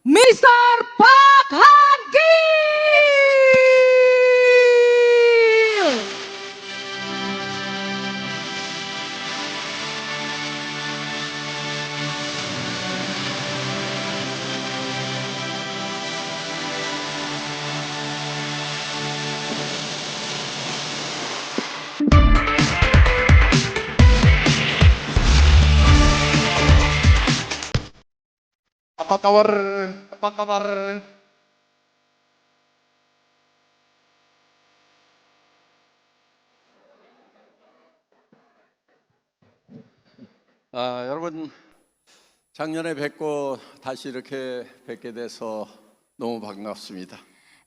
Mr. Park Hagil. Apa kabar? Apa kabar? 여러분 작년에 뵙고 다시 이렇게 뵙게 돼서 너무 반갑습니다.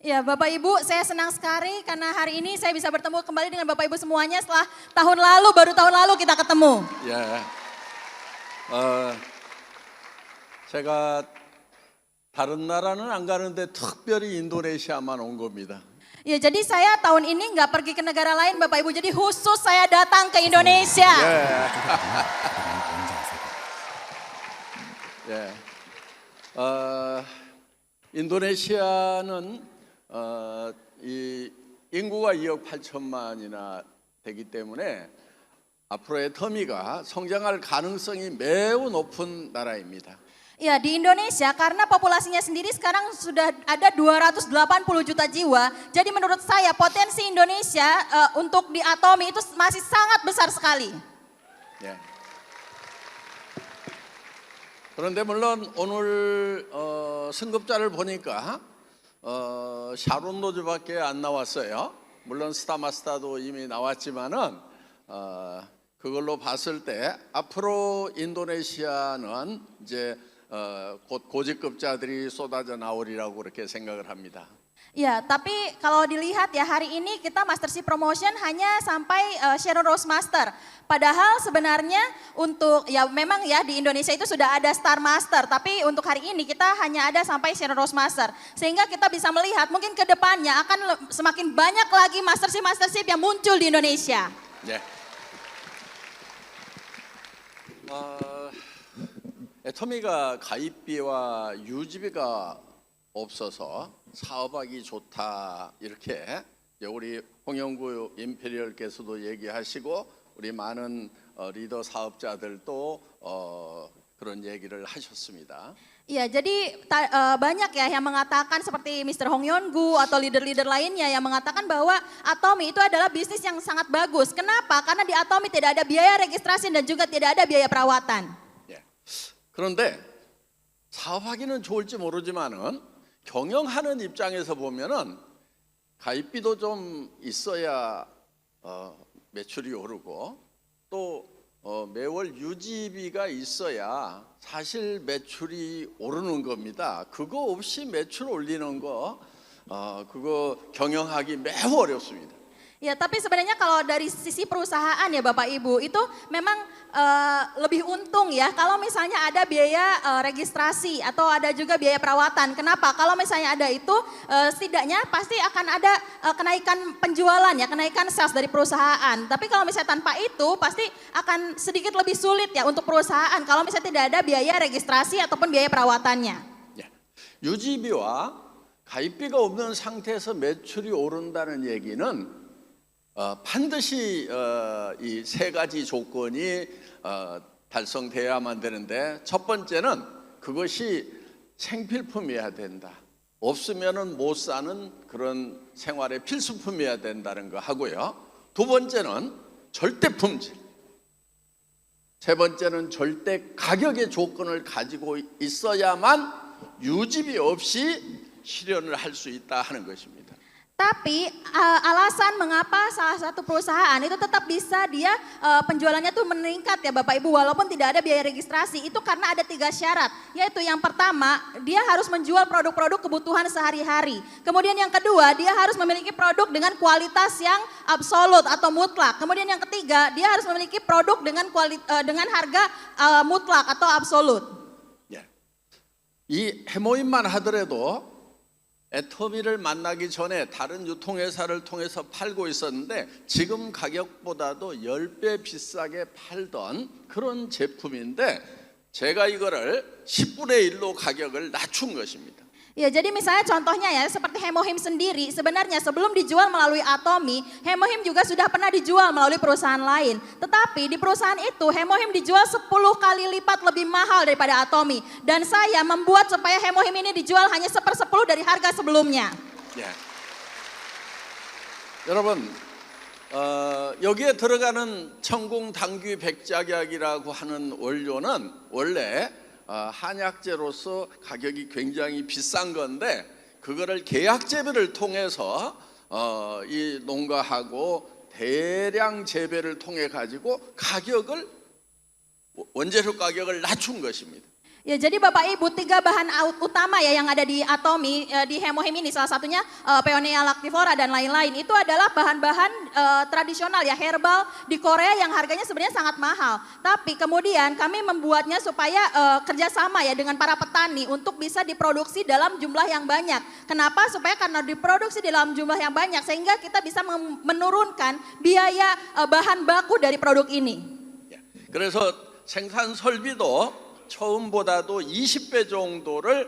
Ya, Bapak Ibu, saya senang sekali karena hari ini saya bisa bertemu kembali dengan Bapak Ibu semuanya setelah baru tahun lalu kita ketemu. 예, 제가 다른 나라는 안 가는데 특별히 인도네시아만 온 겁니다. Ya, jadi saya tahun ini nggak pergi ke negara lain Bapak Ibu, jadi khusus saya datang ke Indonesia. 예, 인도네시아는 이 인구가 2억 8천만이나 되기 때문에 앞으로의 터미가 성장할 가능성이 매우 높은 나라입니다. Ya, di Indonesia karena populasinya sendiri sekarang sudah ada 280 juta jiwa. Jadi menurut saya potensi Indonesia untuk di Atomi itu masih sangat besar sekali. 예. 그런데 물론 오늘 승급자를 보니까 샤론 로즈밖에 안 나왔어요. 물론 스타마스타도 이미 나왔지만은 그걸로 봤을 때 앞으로 인도네시아는 이제 곧 고직급자들이 쏟아져 나오리라고 그렇게 생각을 합니다. Ya, tapi kalau dilihat ya hari ini kita Mastership Promotion hanya sampai Sharon Rose Master. Padahal sebenarnya untuk ya memang ya di Indonesia itu sudah ada Star Master, tapi untuk hari ini kita hanya ada sampai Sharon Rose Master. Sehingga kita bisa melihat mungkin ke depannya akan semakin banyak lagi Mastership yang muncul di Indonesia. 네. 애터미가 가입비와 유지비가 없어서 사업하기 좋다 이렇게 우리 홍영구 임페리얼께서도 얘기하시고 우리 많은 리더 사업자들도 그런 얘기를 하셨습니다. Ya, jadi banyak ya yang mengatakan seperti Mr. Hong Yeon-gu atau leader-leader lainnya yang mengatakan bahwa Atomi itu adalah bisnis yang sangat bagus. Kenapa? Karena di Atomi tidak ada biaya registrasi dan juga tidak ada biaya perawatan. 예. 그런데 사업하기는 좋을지 모르지만은 경영하는 입장에서 보면은 가입비도 좀 있어야 매출이 오르고 또 매월 유지비가 있어야 사실 매출이 오르는 겁니다. 그거 없이 매출 올리는 거 그거 경영하기 매우 어렵습니다. Ya, tapi sebenarnya kalau dari sisi perusahaan ya Bapak Ibu itu memang lebih untung ya kalau misalnya ada biaya registrasi atau ada juga biaya perawatan. Kenapa? Kalau misalnya ada itu setidaknya pasti akan ada kenaikan penjualan ya, kenaikan sales dari perusahaan. Tapi kalau misalnya tanpa itu pasti akan sedikit lebih sulit ya untuk perusahaan kalau misalnya tidak ada biaya registrasi ataupun biaya perawatannya. 예. 유지비와 가입비가 없는 상태에서 매출이 오른다는 얘기는 반드시 이 세 가지 조건이 달성돼야만 되는데 첫 번째는 그것이 생필품이어야 된다. 없으면은 못 사는 그런 생활의 필수품이어야 된다는 거 하고요. 두 번째는 절대 품질. 세 번째는 절대 가격의 조건을 가지고 있어야만 유지비 없이 실현을 할 수 있다 하는 것입니다. Tapi alasan mengapa salah satu perusahaan itu tetap bisa dia penjualannya tuh meningkat ya Bapak Ibu walaupun tidak ada biaya registrasi itu karena ada 3 syarat. Yaitu yang pertama dia harus menjual produk-produk kebutuhan sehari-hari. Kemudian yang kedua dia harus memiliki produk dengan kualitas yang absolut atau mutlak. Kemudian yang ketiga dia harus memiliki produk dengan harga mutlak atau absolut. 예. 이 해모임만 하더라도 애터미를 만나기 전에 다른 유통회사를 통해서 팔고 있었는데 지금 가격보다도 10배 비싸게 팔던 그런 제품인데 제가 이거를 10분의 1로 가격을 낮춘 것입니다. Ya, jadi misalnya contohnya ya, seperti Hemohim sendiri, sebenarnya sebelum dijual melalui Atomi, Hemohim juga sudah pernah dijual melalui perusahaan lain. Tetapi di perusahaan itu, Hemohim dijual 10 kali lipat lebih mahal daripada Atomi. Dan saya membuat supaya Hemohim ini dijual hanya 1/10 dari harga sebelumnya. 예. 여러분, 여기에 들어가는 천궁당귀 백작약이라고 하는 원료는 원래 한약재로서 가격이 굉장히 비싼 건데 그거를 계약 재배를 통해서 이 농가하고 대량 재배를 통해 가지고 가격을 원재료 가격을 낮춘 것입니다. Ya, jadi Bapak Ibu, 3 bahan utama ya yang ada di Atomi, di Hemohim ini, salah satunya Peonia lactivora dan lain-lain, itu adalah bahan-bahan tradisional ya, herbal di Korea yang harganya sebenarnya sangat mahal. Tapi kemudian kami membuatnya supaya kerjasama ya dengan para petani untuk bisa diproduksi dalam jumlah yang banyak. Kenapa? Supaya karena diproduksi dalam jumlah yang banyak sehingga kita bisa menurunkan biaya bahan baku dari produk ini. 그래서 생산 설비도 처음보다도 20배 정도를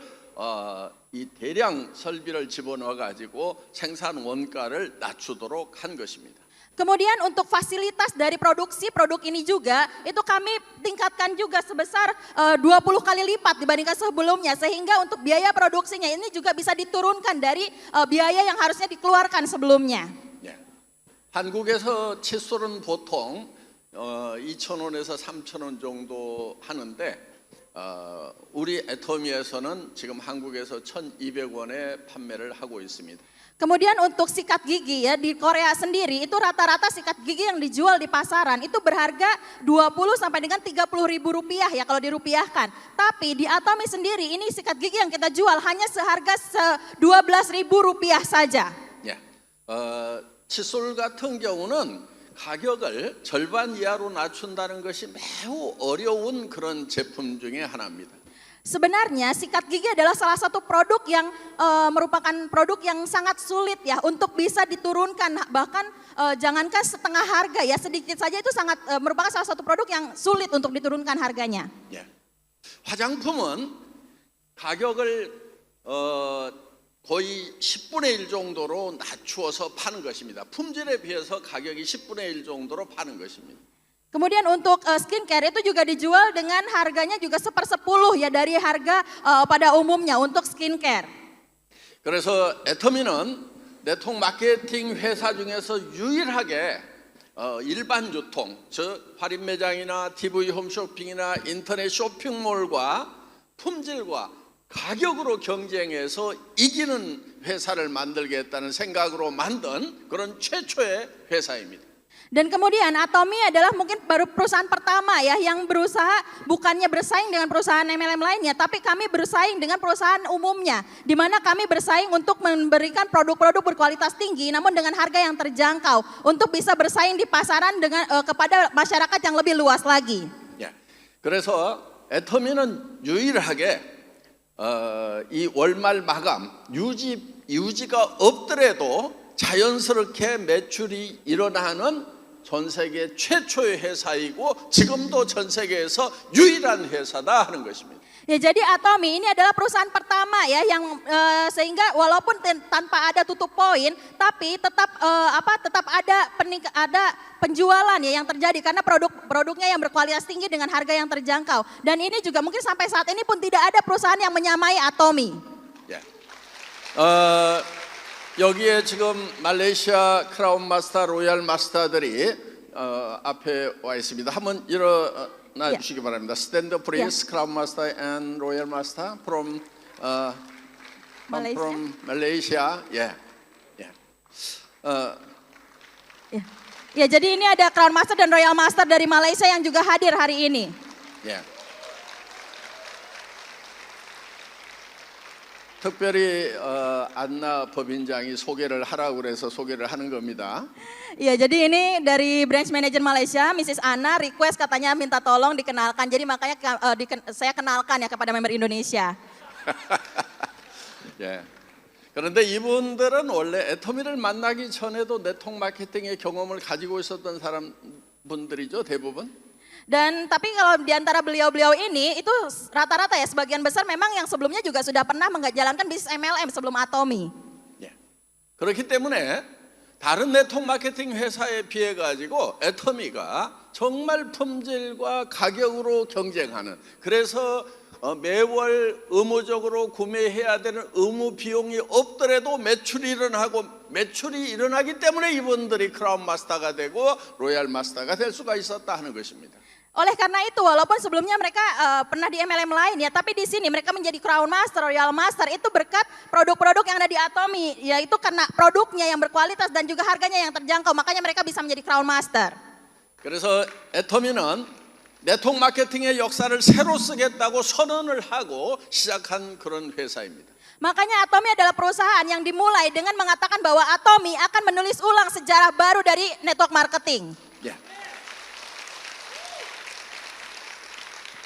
이 대량 설비를 집어넣어 가지고 생산 원가를 낮추도록 한 것입니다. Kemudian untuk fasilitas dari produksi produk ini juga itu kami tingkatkan juga sebesar 20 kali lipat dibandingkan sebelumnya sehingga untuk biaya produksinya ini juga bisa diturunkan dari biaya yang harusnya dikeluarkan sebelumnya. 예. 한국에서 칫솔은 보통 2,000원에서 3,000원 정도 하는데 우리 애터미에서는 지금 한국에서 1,200원에 판매를 하고 있습니다. Kemudian untuk sikat gigi ya di Korea sendiri itu rata-rata sikat gigi yang dijual di pasaran itu berharga 20 sampai dengan 30 ribu rupiah ya kalau dirupiahkan. Tapi di Atomi sendiri ini sikat gigi yang kita jual hanya seharga 12 ribu rupiah saja. 예. 칫솔 같은 경우는 가격을 절반 이하로 낮춘다는 것이 매우 어려운 그런 제품 중에 하나입니다. Sebenarnya sikat gigi adalah salah satu produk yang merupakan produk yang sangat sulit ya untuk bisa diturunkan, bahkan jangankan setengah harga ya, sedikit saja itu sangat merupakan salah satu produk yang sulit untuk diturunkan harganya. 예. 화장품은 가격을 거의 10분의 1 정도로 낮추어서 파는 것입니다. 품질에 비해서 가격이 10분의 1 정도로 파는 것입니다. Kemudian untuk skincare itu juga dijual dengan harganya juga 1/10 ya dari harga pada umumnya untuk skincare. 그래서 애터미는 네트워크 마케팅 회사 중에서 유일하게 일반 유통, 즉 할인 매장이나 TV 홈쇼핑이나 인터넷 쇼핑몰과 품질과 가격으로 경쟁해서 이기는 회사를 만들겠다는 생각으로 만든 그런 최초의 회사입니다. Dan kemudian Atomi adalah mungkin baru perusahaan pertama ya yang berusaha bukannya bersaing dengan perusahaan MLM lainnya, tapi kami bersaing dengan perusahaan umumnya, di mana kami bersaing untuk memberikan produk-produk berkualitas tinggi, namun dengan harga yang terjangkau untuk bisa bersaing di pasaran dengan kepada masyarakat yang lebih luas lagi. 예. 그래서 애터미는 유일하게 이 월말 마감 유지가 없더라도 자연스럽게 매출이 일어나는 전 세계 최초의 회사이고 지금도 전 세계에서 유일한 회사다 하는 것입니다. Ya, jadi Atomi ini adalah perusahaan pertama ya yang sehingga walaupun tanpa ada tutup poin, tapi tetap tetap ada penjualan ya yang terjadi karena produknya yang berkualitas tinggi dengan harga yang terjangkau. Dan ini juga mungkin sampai saat ini pun tidak ada perusahaan yang menyamai Atomi. 예. 여기에 지금 말레이시아 크라운 마스터, 로얄 마스터들이 앞에 와 있습니다. 한번 일어나 주시기 바랍니다. Stand please, 크라운 마스터 and 로얄 마스터 from Malaysia. Yeah. Ya, jadi ini ada Crown Master dan Royal Master dari Malaysia yang juga hadir hari ini. Yeah. 특별히 안나 법인장이 소개를 하라고 그래서 소개를 하는 겁니다. Iya, jadi ini dari branch manager Malaysia, Mrs. Anna request katanya minta tolong dikenalkan. Jadi makanya saya kenalkan ya kepada member Indonesia. 예. 그런데 이분들은 원래 애터미를 만나기 전에도 네트워크 마케팅의 경험을 가지고 있었던 분들이죠, 대부분. Dan tapi kalau di antara beliau-beliau ini itu rata-rata ya sebagian besar memang yang sebelumnya juga sudah pernah menjalankan bisnis MLM sebelum Atomy. 예. 그렇기 때문에 다른 네트워크 마케팅 회사에 비해 가지고 애터미가 정말 품질과 가격으로 경쟁하는, 그래서 매월 의무적으로 구매해야 되는 의무 비용이 없더라도 매출이 일어나기 때문에 이분들이 크라운 마스터가 되고 로얄 마스터가 될 수가 있었다 하는 것입니다. Oleh karena itu, walaupun sebelumnya mereka pernah di MLM lain ya, tapi di sini mereka menjadi Crown Master, Royal Master itu berkat produk-produk yang ada di Atomy, yaitu karena produknya yang berkualitas dan juga harganya yang terjangkau, makanya mereka bisa menjadi Crown Master. 그래서 애터미는 네트워크 마케팅의 역사를 새로 쓰겠다고 선언을 하고 시작한 그런 회사입니다. Makanya Atomy adalah perusahaan yang dimulai dengan mengatakan bahwa Atomy akan menulis ulang sejarah baru dari network marketing. 예.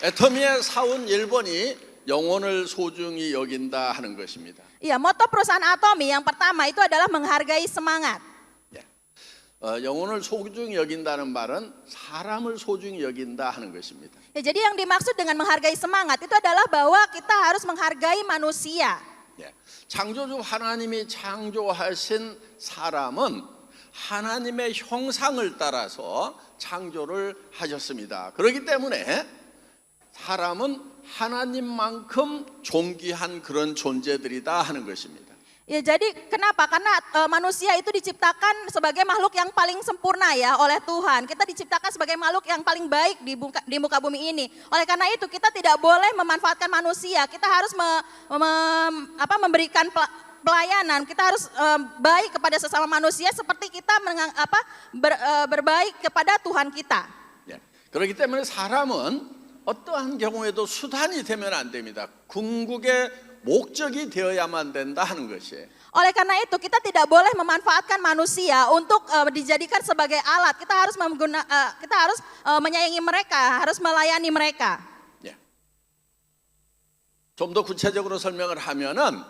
애터미의 사원 1번이 영혼을 소중히 여긴다 하는 것입니다. Iya, moto perusahaan Atomy yang pertama itu adalah menghargai semangat. 예. 영혼을 소중히 여긴다는 말은 사람을 소중히 여긴다 하는 것입니다. Ya, jadi yang dimaksud dengan menghargai semangat itu adalah bahwa kita harus menghargai manusia. 예. 창조주 하나님이 창조하신 사람은 하나님의 형상을 따라서 창조를 하셨습니다. 그렇기 때문에 사람은 하나님만큼 존귀한 그런 존재들이다 하는 것입니다. Ya, jadi kenapa? Karena manusia itu diciptakan sebagai makhluk yang paling sempurna ya oleh Tuhan. Kita diciptakan sebagai makhluk yang paling baik di muka bumi ini. Oleh karena itu kita tidak boleh memanfaatkan manusia. Kita harus memberikan pelayanan. Kita harus baik kepada sesama manusia seperti kita berbaik kepada Tuhan kita. 예. 그렇기 때문에 사람은 어떠한 경우에도 수단이 되면 안 됩니다. 궁극의 목적이 되어야만 된다 하는 것이에요. Oleh karena itu kita tidak boleh memanfaatkan manusia untuk dijadikan sebagai alat. Kita harus menyayangi mereka, harus melayani mereka. 예. 좀 더 구체적으로 설명을 하면은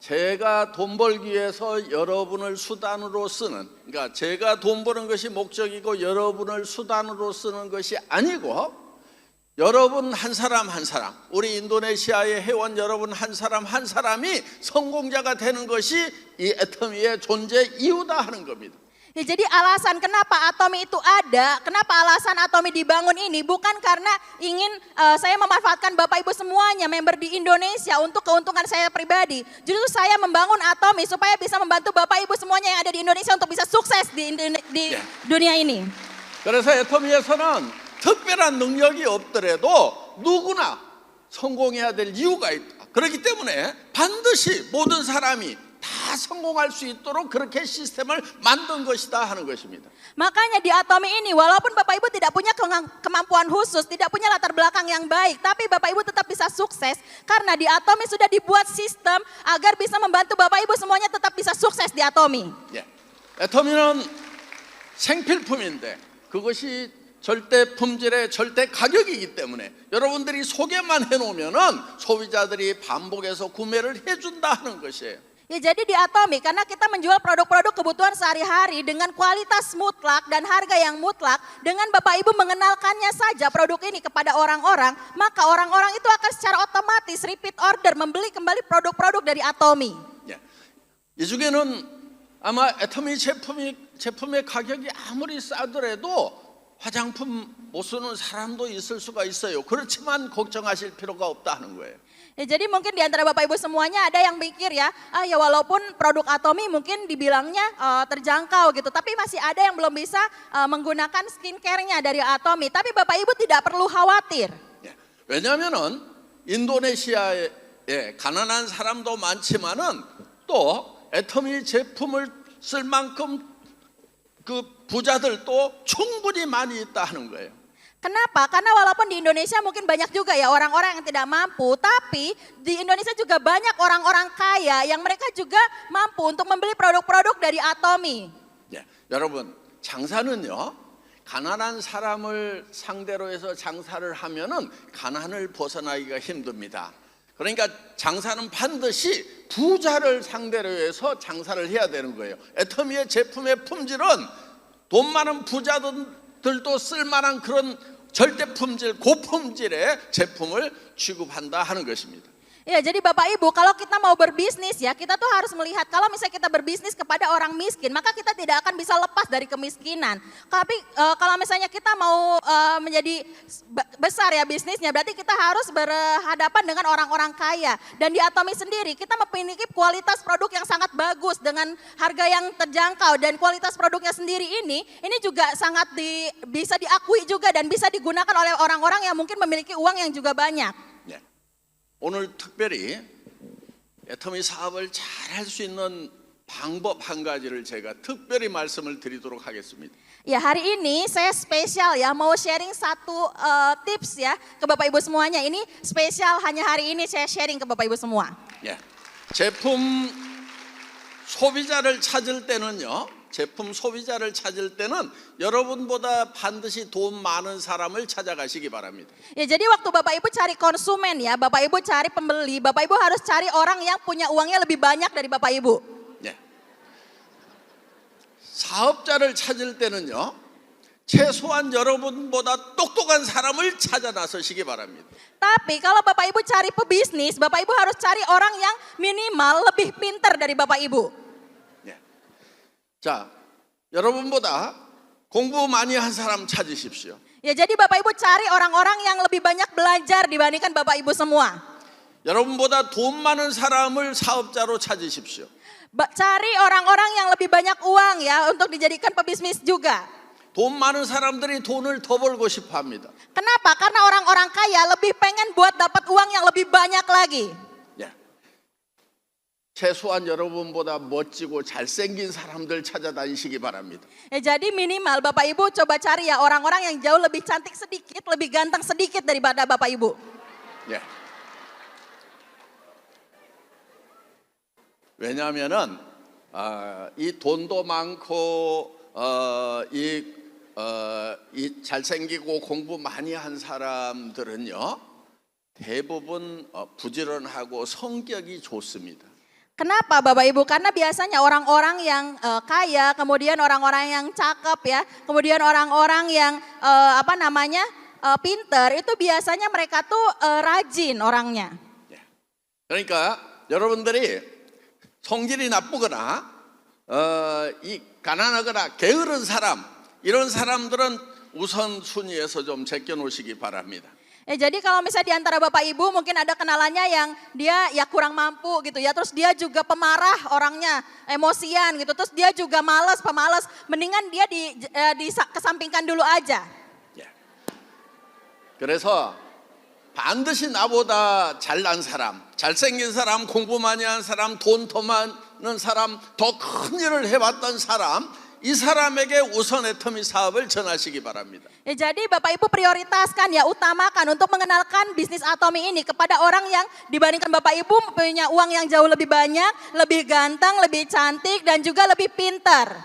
제가 돈 벌기 위해서 여러분을 수단으로 쓰는, 그러니까 제가 돈 버는 것이 목적이고 여러분을 수단으로 쓰는 것이 아니고 여러분 한 사람 한 사람, 우리 인도네시아의 회원 여러분 한 사람이 성공자가 되는 것이 이 애터미의 존재 이유다 하는 겁니다. Ya, jadi alasan kenapa Atomy itu ada, kenapa alasan Atomy dibangun ini bukan karena ingin saya memanfaatkan Bapak Ibu semuanya member di Indonesia untuk keuntungan saya pribadi. Justru saya membangun Atomy supaya bisa membantu Bapak Ibu semuanya yang ada di Indonesia untuk bisa sukses di dunia ini. 그래서 애터미에서는 특별한 능력이 없더라도 누구나 성공해야 될 이유가 있다. 그렇기 때문에 반드시 모든 사람이 다 성공할 수 있도록 그렇게 시스템을 만든 것이다 하는 것입니다. Makanya di Atomy ini walaupun Bapak Ibu tidak punya kemampuan khusus, tidak punya latar belakang yang baik, tapi Bapak Ibu tetap bisa sukses karena di Atomy sudah dibuat sistem agar bisa membantu Bapak Ibu semuanya tetap bisa sukses di Atomy. 예. 애터미는 생필품인데 그것이 절대 품질의 절대 가격이기 때문에 여러분들이 소개만 해놓으면은 소비자들이 반복해서 구매를 해준다 하는 것이에요. Ya, jadi di Atomy karena kita menjual produk-produk kebutuhan sehari-hari dengan kualitas mutlak dan harga yang mutlak, dengan Bapak Ibu mengenalkannya saja produk ini kepada orang-orang, maka orang-orang itu akan secara otomatis repeat order membeli kembali produk-produk dari Atomy. 예. 이 중에는 아마 애터미 제품의 가격이 아무리 싸더라도 화장품 못 쓰는 사람도 있을 수가 있어요. 그렇지만 걱정하실 필요가 없다 하는 거예요. Ya, jadi mungkin di antara Bapak Ibu semuanya ada yang mikir ya, ya walaupun produk Atomy mungkin dibilangnya terjangkau gitu, tapi masih ada yang belum bisa menggunakan skincare-nya dari Atomy. Tapi Bapak Ibu tidak perlu khawatir. 예. 왜냐하면은 인도네시아에 가난한 사람도 많지만은 또 애터미 제품을 쓸 만큼 그 부자들도 충분히 많이 있다 하는 거예요. Kenapa? Karena walaupun di Indonesia mungkin banyak juga ya orang-orang yang tidak mampu, tapi di Indonesia juga banyak orang-orang kaya yang mereka juga mampu untuk membeli produk-produk dari Atomy. 예, 여러분 장사는요 가난한 사람을 상대로 해서 장사를 하면은 가난을 벗어나기가 힘듭니다. 그러니까 장사는 반드시 부자를 상대로 해서 장사를 해야 되는 거예요. 애터미의 제품의 품질은 돈 많은 부자들도 쓸만한 그런 절대 품질, 고품질의 제품을 취급한다 하는 것입니다. Ya, jadi Bapak Ibu, kalau kita mau berbisnis ya, kita tuh harus melihat kalau misalnya kita berbisnis kepada orang miskin, maka kita tidak akan bisa lepas dari kemiskinan. Tapi kalau misalnya kita mau menjadi besar ya bisnisnya, berarti kita harus berhadapan dengan orang-orang kaya. Dan di Atomi sendiri kita memiliki kualitas produk yang sangat bagus dengan harga yang terjangkau, dan kualitas produknya sendiri ini juga sangat bisa diakui juga dan bisa digunakan oleh orang-orang yang mungkin memiliki uang yang juga banyak. 오늘 특별히 애터미 사업을 잘 할 수 있는 방법 한 가지를 제가 특별히 말씀을 드리도록 하겠습니다. Ya, hari ini saya spesial ya mau sharing satu tips ya ke Bapak Ibu semuanya. Ini spesial hanya hari ini saya sharing ke Bapak Ibu semua. 예, 제품 소비자를 찾을 때는요. 제품 소비자를 찾을 때는 여러분보다 반드시 돈 많은 사람을 찾아가시기 바랍니다. Ya, jadi waktu Bapak Ibu cari konsumen ya, Bapak Ibu cari pembeli, Bapak Ibu harus cari orang yang punya uangnya lebih banyak dari Bapak Ibu. 예. 사업자를 찾을 때는요. 최소한 여러분보다 똑똑한 사람을 찾아 나서시기 바랍니다. Tapi kalau Bapak Ibu cari pebisnis, Bapak Ibu harus cari orang yang minimal lebih pintar dari Bapak Ibu. 자, 여러분보다 공부 많이 한 사람 찾으십시오. Ya, jadi Bapak Ibu cari orang-orang yang lebih banyak belajar dibandingkan Bapak Ibu semua. 여러분보다 돈 많은 사람을 사업자로 찾으십시오. Cari orang-orang yang lebih banyak uang ya untuk dijadikan pebisnis juga. 돈 많은 사람들이 돈을 더 벌고 싶어 합니다. Kenapa? Karena orang-orang kaya lebih pengen buat dapat uang yang lebih banyak lagi. 최소한 여러분보다 멋지고 잘생긴 사람들 찾아다니시기 바랍니다. Ya, jadi minimal Bapak Ibu coba cari ya orang-orang yang jauh lebih cantik sedikit, lebih ganteng sedikit daripada Bapak Ibu. 예. 왜냐하면은 이 돈도 많고 이 잘생기고 공부 많이 한 사람들은요 대부분 부지런하고 성격이 좋습니다. Kenapa Bapak Ibu? Karena biasanya orang-orang yang kaya, kemudian orang-orang yang cakep ya, kemudian orang-orang yang pinter, itu biasanya mereka tuh rajin orangnya. 그러니까 여러분들이 성질이 나쁘거나 이 가난하거나 게으른 사람 이런 사람들은 우선 순위에서 좀 제껴 놓으시기 바랍니다. Ya, jadi kalau misalnya di antara Bapak Ibu mungkin ada kenalannya yang dia ya kurang mampu gitu ya, terus dia juga pemarah orangnya, emosian gitu, terus dia juga pemalas, mendingan dia kesampingkan dulu aja. 그래서 반드시 나보다 잘난 사람, 잘생긴 사람, 공부 많이 한 사람, 돈 더 많은 사람, 더 큰 일을 해봤던 사람, 이 사람에게 우선 애터미 사업을 전하시기 바랍니다. Ya, jadi Bapak Ibu prioritaskan ya, utamakan untuk mengenalkan bisnis Atomi ini kepada orang yang dibandingkan Bapak Ibu punya uang yang jauh lebih banyak, lebih ganteng, lebih cantik dan juga lebih pintar.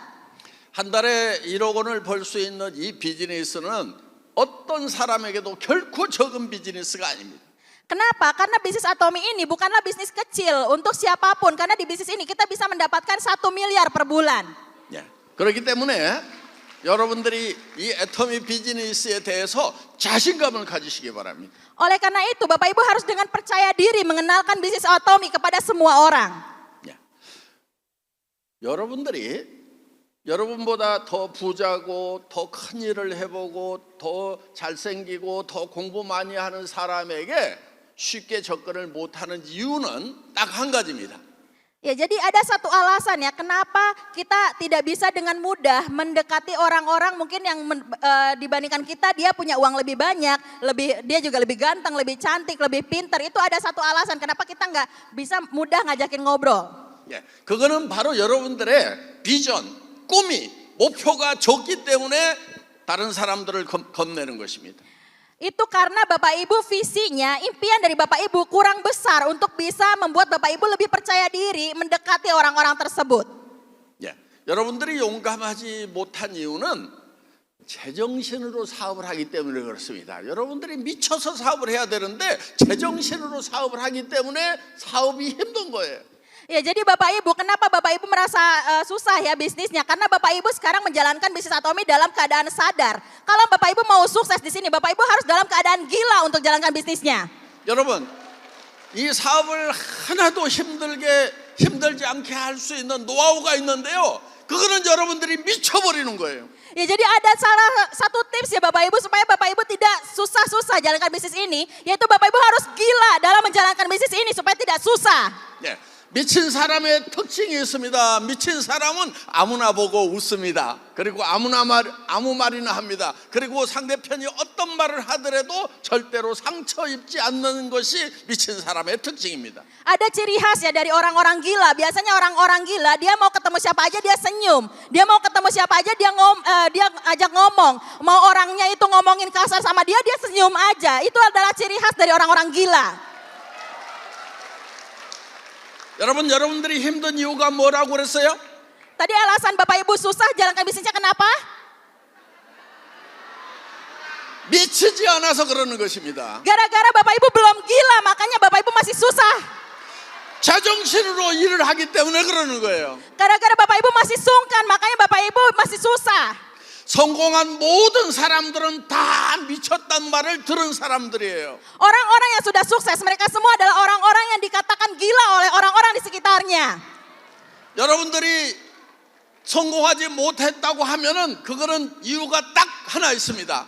한 달에 1억 원을 벌 수 있는 이 비즈니스는 어떤 사람에게도 결코 적은 비즈니스가 아닙니다. Kenapa? Karena bisnis Atomi ini bukanlah bisnis kecil untuk siapapun, karena di bisnis ini kita bisa mendapatkan 1 miliar per bulan. 그렇기 때문에 여러분들이 이 애터미 비즈니스에 대해서 자신감을 가지시기 바랍니다. Oleh karena itu Bapak Ibu harus dengan percaya diri mengenalkan bisnis Atomi kepada semua orang. 여러분들이 여러분보다 더 부자고 더 큰 일을 해보고 더 잘생기고 더 공부 많이 하는 사람에게 쉽게 접근을 못하는 이유는 딱 한 가지입니다. Ya, jadi ada satu alasan ya kenapa kita tidak bisa dengan mudah mendekati orang-orang mungkin yang dibandingkan kita dia punya uang lebih banyak, dia juga lebih ganteng, lebih cantik, lebih pintar. Itu ada satu alasan kenapa kita nggak bisa mudah ngajakin ngobrol. 그거는 바로 여러분들의 비전, 꿈이, 목표가 적기 때문에 다른 사람들을 겁내는 것입니다. Itu karena Bapak Ibu visinya, impian dari Bapak Ibu kurang besar untuk bisa membuat Bapak Ibu lebih percaya diri mendekati orang-orang tersebut. 여러분들이 용감하지 못한 이유는 제정신으로 사업을 하기 때문에 그렇습니다. 여러분들이 미쳐서 사업을 해야 되는데 제정신으로 사업을 하기 때문에 사업이 힘든 거예요. Ya, jadi Bapak Ibu, kenapa Bapak Ibu merasa susah ya bisnisnya? Karena Bapak Ibu sekarang menjalankan bisnis Atomi dalam keadaan sadar. Kalau Bapak Ibu mau sukses di sini, Bapak Ibu harus dalam keadaan gila untuk jalankan bisnisnya. 여러분, 이 사업을 하나도 힘들지 않게 할 수 있는 노하우가 있는데요. 그거는 여러분들이 미쳐버리는 거예요. Ya, jadi ada salah satu tips ya Bapak Ibu supaya Bapak Ibu tidak susah-susah jalankan bisnis ini, yaitu Bapak Ibu harus gila dalam menjalankan bisnis ini supaya tidak susah. 네, 미친 사람의 특징이 있습니다. 미친 사람은 아무나 보고 웃습니다. 그리고 아무 말이나 합니다. 그리고 상대편이 어떤 말을 하더라도 절대로 상처 입지 않는 것이 미친 사람의 특징입니다. Ada ciri khas ya dari orang-orang gila. Biasanya orang-orang gila dia mau ketemu siapa aja dia senyum. Dia mau ketemu siapa aja dia ajak ngomong. Mau orangnya itu ngomongin kasar sama dia senyum aja. Itu adalah ciri khas dari orang-orang gila. 여러분들이 힘든 이유가 뭐라고 그랬어요? Tadi alasan Bapak Ibu susah jalankan bisnisnya kenapa? 미치지 않아서 그러는 것입니다. Gara-gara Bapak Ibu belum gila, makanya Bapak Ibu masih susah. 자정신으로 일을 하기 때문에 그러는 거예요. Gara-gara Bapak Ibu masih sungkan, makanya Bapak Ibu masih susah. 성공한 모든 사람들은 다 미쳤단 말을 들은 사람들이에요. Orang-orang yang sudah sukses, mereka semua adalah orang-orang yang dikatakan gila oleh orang-orang di sekitarnya. 여러분들이 성공하지 못했다고 하면은 그거는 이유가 딱 하나 있습니다.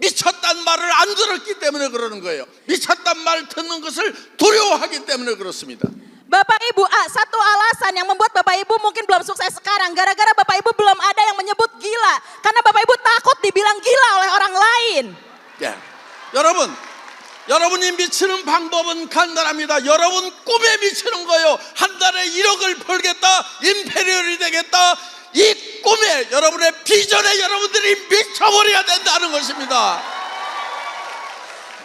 미쳤단 말을 안 들었기 때문에 그러는 거예요. 미쳤단 말 듣는 것을 두려워하기 때문에 그렇습니다. Bapak Ibu, satu alasan yang membuat Bapak Ibu mungkin belum sukses sekarang, gara-gara Bapak Ibu belum ada yang menyebut gila. Karena Bapak Ibu takut dibilang gila oleh orang lain. 예, 여러분이 미치는 방법은 간단합니다. 여러분 꿈에 미치는 거예요. 한 달에 1억을 벌겠다, 임페리얼이 되겠다. 이 꿈에, 여러분의 비전에 여러분들이 미쳐버려야 된다는 것입니다.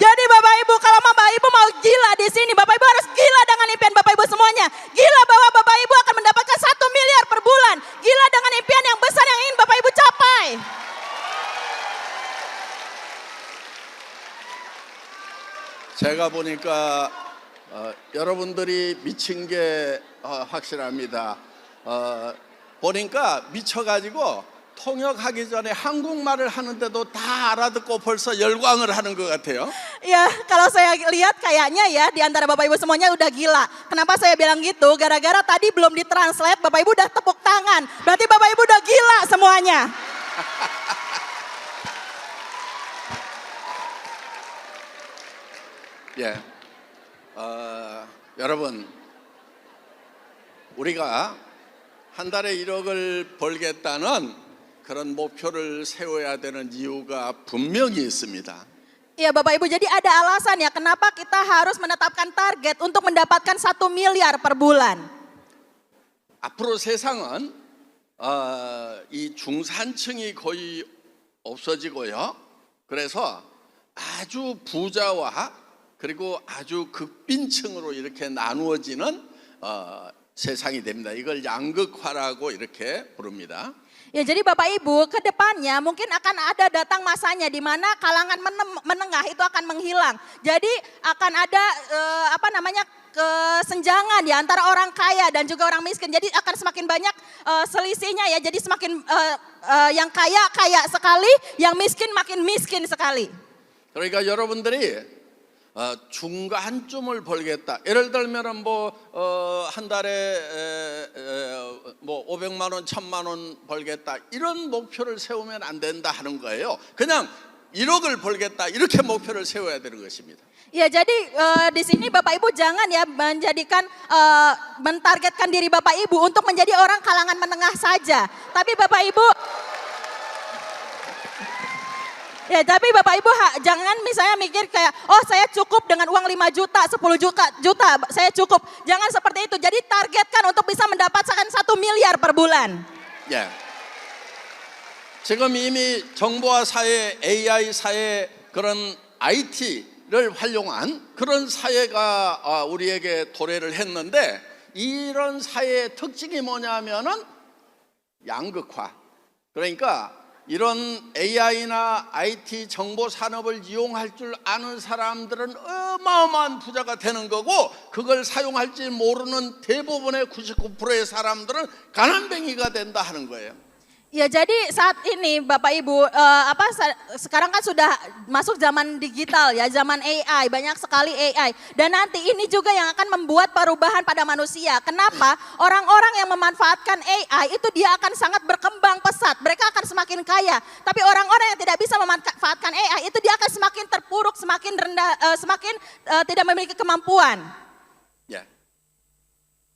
Jadi Bapak Ibu, kalau Bapak Ibu mau gila di sini, Bapak Ibu harus gila dengan impian Bapak Ibu semuanya. Gila bahwa Bapak Ibu akan mendapatkan 1 miliar per bulan. Gila dengan impian yang besar yang ingin Bapak Ibu capai. 제가 보니까 여러분들이 미친 게 확실합니다. 보니까 미쳐가지고 통역하기 전에 한국말을 하는데도 다 알아듣고 벌써 열광을 하는 것 같아요. Ya, kalau saya lihat kayaknya ya di antara Bapak Ibu semuanya udah gila. Kenapa saya bilang gitu? Gara-gara tadi belum ditranslate, Bapak Ibu udah tepuk tangan. Berarti Bapak Ibu udah gila semuanya. 예, 여러분, 우리가 한 달에 1억을 벌겠다는 그런 목표를 세워야 되는 이유가 분명히 있습니다. Ya Bapak Ibu, jadi ada alasan ya kenapa kita harus menetapkan target untuk mendapatkan 1 miliar per bulan. 앞으로 세상은 이 중산층이 거의 없어지고요. 그래서 아주 부자와 그리고 아주 극빈층으로 이렇게 나누어지는 세상이 됩니다. 이걸 양극화라고 이렇게 부릅니다. Ya jadi Bapak Ibu, ke depannya mungkin akan ada datang masanya di mana kalangan menengah itu akan menghilang. Jadi akan ada kesenjangan di antara orang kaya dan juga orang miskin. Jadi akan semakin banyak selisihnya ya. Jadi semakin yang kaya sekali, yang miskin makin miskin sekali. 그러니까 여러분들이 중간쯤을 벌겠다. 예를 들면은 한 달에 500만 원, 1000만 원 벌겠다. 이런 목표를 세우면 안 된다 하는 거예요. 그냥 1억을 벌겠다. 이렇게 목표를 세워야 되는 것입니다. Ya jadi di sini Bapak Ibu jangan ya mentargetkan diri Bapak Ibu untuk menjadi orang kalangan menengah saja. Tapi Bapak Ibu jangan misalnya mikir kayak, oh saya cukup dengan uang 5 juta, 10 juta, saya cukup. Jangan seperti itu. Jadi targetkan untuk bisa mendapatkan 1 miliar per bulan. 예. 지금 이미 정보화 사회, AI 사회, 그런 IT를 활용한 그런 사회가 우리에게 도래를 했는데, 이런 사회의 특징이 뭐냐면은 양극화. 그러니까 이런 AI나 IT 정보 산업을 이용할 줄 아는 사람들은 어마어마한 부자가 되는 거고, 그걸 sa용할지 모르는 대부분의 99%의 사람들은 가난뱅이가 된다 하는 거예요. Ya jadi saat ini Bapak Ibu sekarang kan sudah masuk zaman digital ya, zaman AI, banyak sekali AI. Dan nanti ini juga yang akan membuat perubahan pada manusia. Kenapa? Orang-orang yang memanfaatkan AI itu dia akan sangat berkembang pesat, mereka akan semakin kaya. Tapi orang-orang yang tidak bisa memanfaatkan AI itu dia akan semakin terpuruk, semakin rendah, semakin tidak memiliki kemampuan. 예.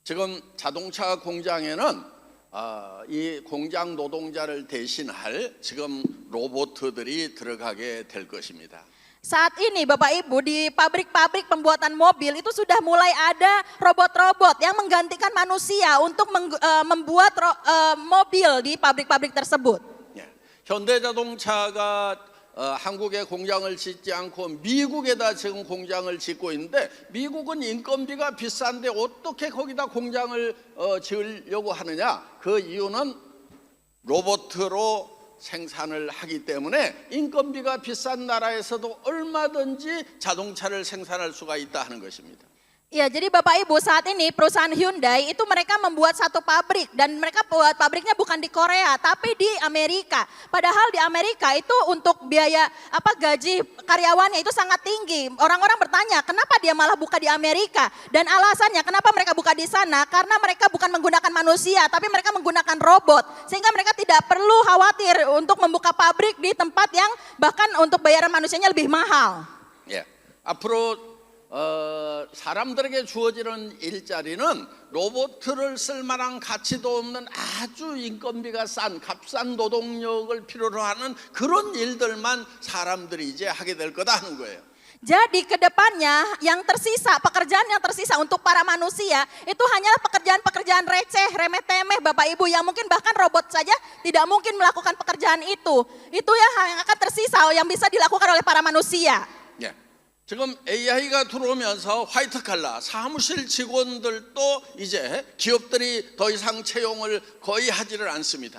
지금 자동차 공장에는 이 공장 노동자를 대신할 지금 로봇들이 들어가게 될 것입니다. Saat ini Bapak Ibu di pabrik-pabrik pembuatan mobil itu sudah mulai ada robot-robot yang menggantikan manusia untuk membuat mobil di pabrik-pabrik tersebut. 예. 현대자동차가 한국에 공장을 짓지 않고 미국에다 지금 공장을 짓고 있는데, 미국은 인건비가 비싼데 어떻게 거기다 공장을 지으려고 하느냐? 그 이유는 로봇으로 생산을 하기 때문에 인건비가 비싼 나라에서도 얼마든지 자동차를 생산할 수가 있다 하는 것입니다. Ya, jadi Bapak Ibu saat ini perusahaan Hyundai itu mereka membuat satu pabrik dan mereka buat pabriknya bukan di Korea tapi di Amerika. Padahal di Amerika itu untuk biaya gaji karyawannya itu sangat tinggi. Orang-orang bertanya, kenapa dia malah buka di Amerika? Dan alasannya kenapa mereka buka di sana? Karena mereka bukan menggunakan manusia tapi mereka menggunakan robot. Sehingga mereka tidak perlu khawatir untuk membuka pabrik di tempat yang bahkan untuk bayaran manusianya lebih mahal. 예. 앞으로 사람들에게 주어지는 일자리는 로봇을 쓸 만한 가치도 없는 아주 인건비가 싼 값싼 노동력을 필요로 하는 그런 일들만 사람들이 이제 하게 될 거다 하는 거예요. Jadi kedepannya pekerjaan yang tersisa untuk para manusia itu hanyalah pekerjaan-pekerjaan receh, remeh-temeh Bapak Ibu yang mungkin bahkan robot saja tidak mungkin melakukan pekerjaan itu. Itu yang akan tersisa yang bisa dilakukan oleh para manusia. 예. 지금 AI가 들어오면서 화이트 칼라 사무실 직원들도 이제 기업들이 더 이상 채용을 거의 하지를 않습니다.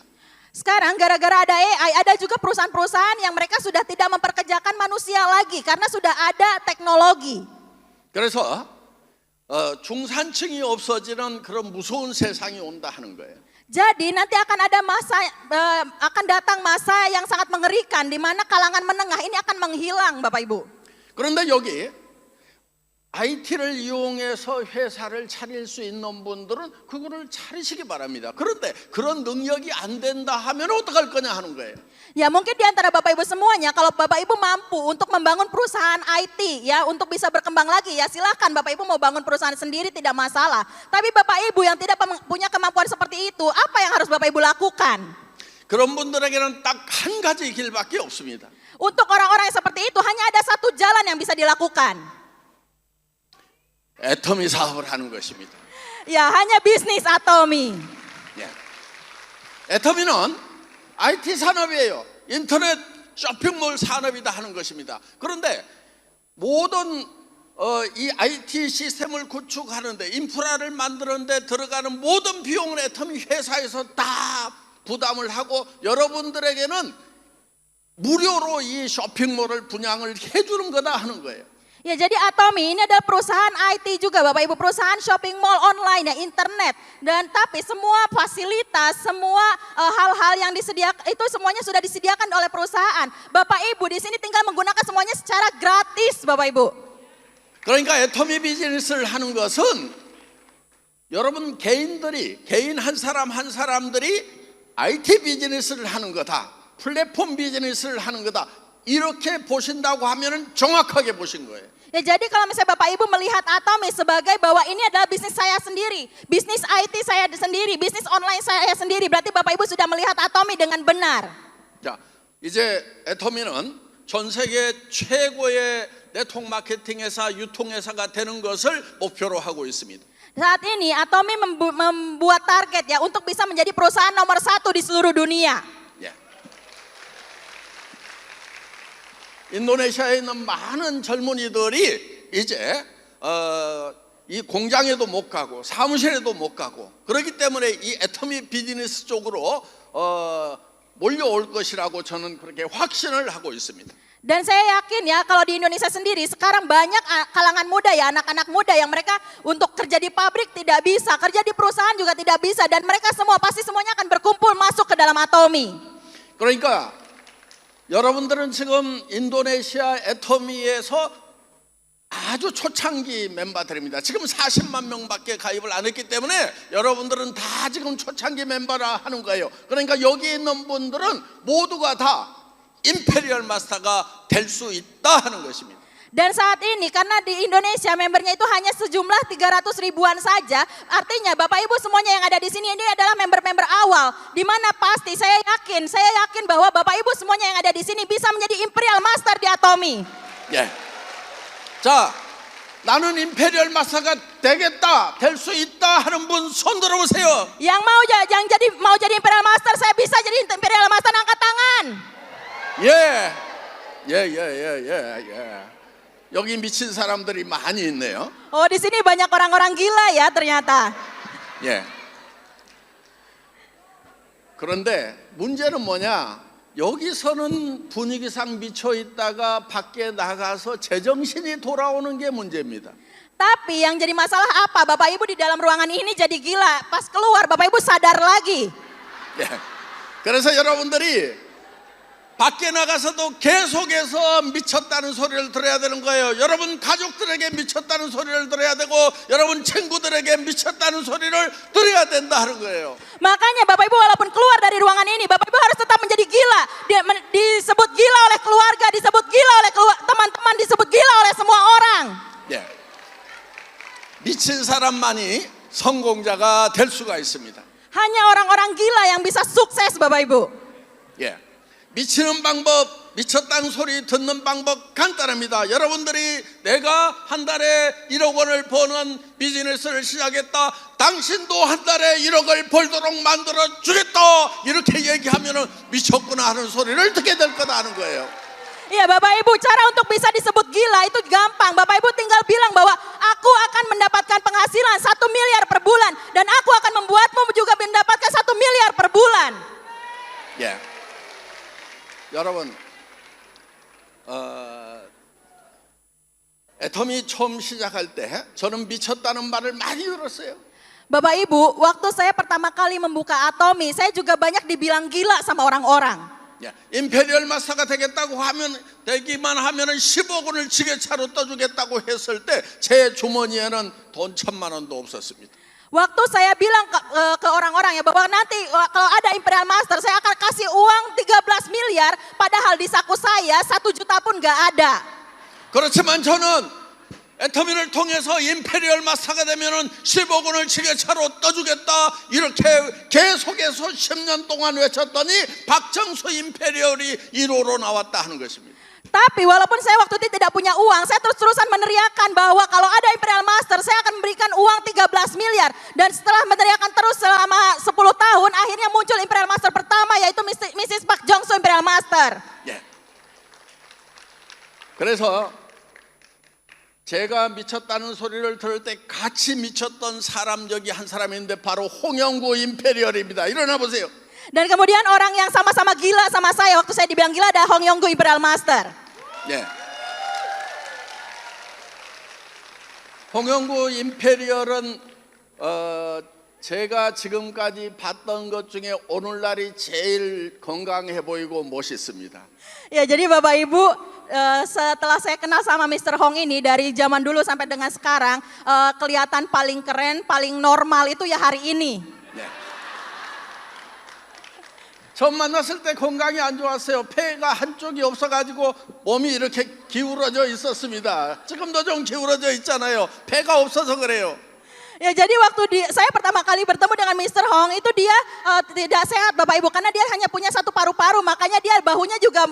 Sekarang gara-gara ada AI, ada juga perusahaan-perusahaan yang mereka sudah tidak memperkerjakan manusia lagi karena sudah ada teknologi. 그래서 중산층이 없어지는 그런 무서운 세상이 온다 하는 거예요. Jadi nanti akan datang masa yang sangat mengerikan di mana kalangan menengah ini akan menghilang Bapak Ibu. 그런데 여기 IT를 이용해서 회사를 차릴 수 있는 분들은 그거를 차리시기 바랍니다. 그런데 그런 능력이 안 된다 하면 어떡할 거냐 하는 거예요. Ya mungkin di antara Bapak Ibu semuanya kalau Bapak Ibu mampu untuk membangun perusahaan IT ya untuk bisa berkembang lagi ya silahkan Bapak Ibu mau bangun perusahaan sendiri tidak masalah. Tapi Bapak Ibu yang tidak punya kemampuan seperti itu apa yang harus Bapak Ibu lakukan? 그런 분들에게는 딱 한 가지 길밖에 없습니다. Untuk orang-orang yang seperti itu hanya ada satu jalan yang bisa dilakukan. 애터미 사업을 하는 것입니다. Ya hanya bisnis atomi. 예. 애터미는 IT 산업이에요. 인터넷 쇼핑몰 산업이다 하는 것입니다. 그런데 모든 이 IT 시스템을 구축하는데 인프라를 만드는데 들어가는 모든 비용을 애터미 회사에서 다 부담을 하고 여러분들에게는 무료로 이 쇼핑몰을 분양을 해주는 거다 하는 거예요. Ya jadi Atomi ini adalah perusahaan IT juga Bapak Ibu, perusahaan shopping mall online ya, internet. Dan tapi semua fasilitas, semua hal-hal yang disediakan itu semuanya sudah disediakan oleh perusahaan. Bapak Ibu di sini tinggal menggunakan semuanya secara gratis Bapak Ibu. 그러니까 애터미 비즈니스를 하는 것은 여러분 개인 한 사람들이 IT 비즈니스를 하는 거다. 플랫폼 비즈니스를 하는 거다. 이렇게 보신다고 하면 정확하게 보신 거예요. Ya jadi kalau misalnya Bapak Ibu melihat Atomi sebagai bahwa ini adalah bisnis saya sendiri, bisnis IT saya sendiri, bisnis online saya sendiri, berarti Bapak Ibu sudah melihat Atomi dengan benar. 자, 이제 애터미는 전 세계 최고의 네트워크 마케팅 회사, 유통 회사가 되는 것을 목표로 하고 있습니다. Saat ini Atomi membuat target ya untuk bisa menjadi perusahaan nomor 1 di seluruh dunia. 인도네시아에 있는 많은 젊은이들이 이제 이 공장에도 못 가고 사무실에도 못 가고 그렇기 때문에 이 애터미 비즈니스 쪽으로 몰려올 것이라고 저는 그렇게 확신을 하고 있습니다. Dan saya yakin ya kalau di Indonesia sendiri sekarang banyak kalangan muda ya, anak-anak muda yang mereka untuk kerja di pabrik tidak bisa, kerja di perusahaan juga tidak bisa, dan mereka semua pasti semuanya akan berkumpul masuk ke dalam Atomi. 그러니까 여러분들은 지금 인도네시아 애터미에서 아주 초창기 멤버들입니다. 지금 40만 명밖에 가입을 안 했기 때문에 여러분들은 다 지금 초창기 멤버라 하는 거예요. 그러니까 여기 있는 분들은 모두가 다 임페리얼 마스터가 될 수 있다 하는 것입니다. Dan saat ini karena di Indonesia membernya itu hanya sejumlah 300 ribuan saja, artinya Bapak Ibu semuanya yang ada di sini ini adalah member-member awal, di mana pasti saya yakin bahwa Bapak Ibu semuanya yang ada di sini bisa menjadi Imperial Master di Atomi. 예. 자, 나는 임페리얼 마스터가 되겠다, 될 수 있다 하는 분 손 들어보세요. Yang mau jadi Imperial Master, saya bisa jadi Imperial Master, angkat tangan. 예. 여기 미친 사람들이 많이 있네요. Oh, di sini banyak orang-orang gila ya ternyata. 예. 그런데 문제는 뭐냐? 여기서는 분위기상 미쳐 있다가 밖에 나가서 제정신이 돌아오는 게 문제입니다. Tapi yang jadi masalah apa? Bapak Ibu di dalam ruangan ini jadi gila. Pas keluar Bapak Ibu sadar lagi. 예. 그래서 여러분들이 밖에 나가서도 계속해서 미쳤다는 소리를 들어야 되는 거예요. 여러분 가족들에게 미쳤다는 소리를 들어야 되고 여러분 친구들에게 미쳤다는 소리를 들어야 된다 하는 거예요. Makanya Bapak Ibu walaupun keluar dari ruangan ini, Bapak Ibu harus tetap menjadi gila. Disebut gila oleh keluarga, disebut gila oleh teman-teman, disebut gila oleh semua orang. 예. 미친 사람만이 성공자가 될 수가 있습니다. Hanya orang-orang gila yang bisa sukses Bapak Ibu. 예. 미치는 방법, 미쳤다는 소리 듣는 방법 간단합니다. 여러분들이 내가 한 달에 1억 원을 버는 비즈니스를 시작했다. 당신도 한 달에 1억을 벌도록 만들어 주겠다. 이렇게 얘기하면은 미쳤구나 하는 소리를 듣게 될 거다 하는 거예요. Iya Bapak Ibu, cara untuk bisa disebut gila itu gampang. Bapak Ibu tinggal bilang bahwa aku akan mendapatkan penghasilan 1 miliar per bulan. Dan aku akan membuatmu juga mendapatkan 1 miliar per bulan. 예. 여러분, 애터미 처음 시작할 때 저는 미쳤다는 말을 많이 들었어요. Bapak Ibu, waktu saya pertama kali membuka Atomi, saya juga banyak dibilang gila sama orang-orang. 예, 임페리얼 마스터가 되기만 하면은 10억 원을 지게차로 떠주겠다고 했을 때 제 주머니에는 돈 1,000만 원도 없었습니다. Waktu saya bilang ke orang-orang ya bahwa nanti kalau ada Imperial Master saya akan kasih uang 13 miliar, padahal di saku saya 1 juta pun gak ada. 그렇지만 저는 애터미를 통해서 임페리얼 마스터가 되면은 10억 원을 지게차로 떠주겠다 이렇게 계속해서 10년 동안 외쳤더니 박정수 임페리얼이 1호로 나왔다 하는 것입니다. Tapi walaupun saya waktu itu tidak punya uang, saya terus-terusan meneriakan bahwa kalau ada Imperial Master, saya akan memberikan uang 13 miliar. Dan setelah meneriakan terus selama 10 tahun, akhirnya muncul Imperial Master pertama, yaitu Mrs. Park Jong-soo Imperial Master. 예. 그래서 제가 미쳤다는 소리를 들을 때 같이 미쳤던 사람 여기 한 사람이 있는데 바로 홍영구 임페리얼입니다. 일어나 보세요. Dan kemudian orang yang sama-sama gila sama saya waktu saya dibilang gila ada Hong Yong-gu Imperial Master. 예. 홍영구 임페리얼은 제가 지금까지 봤던 것 중에 오늘날이 제일 건강해 보이고 멋있습니다. Ya jadi Bapak Ibu, setelah saya kenal sama Mr. Hong ini dari zaman dulu sampai dengan sekarang, kelihatan paling keren, paling normal itu ya hari ini. 예. 처음 만났을 때 건강이 안 좋았어요. 폐가 한쪽이 없어가지고 몸이 이렇게 기울어져 있었습니다. 지금도 좀 기울어져 있잖아요. 폐가 없어서 그래요. Ya jadi waktu saya pertama kali bertemu dengan Mr. Hong itu dia tidak sehat Bapak Ibu karena dia hanya punya 1 paru-paru, makanya dia bahunya juga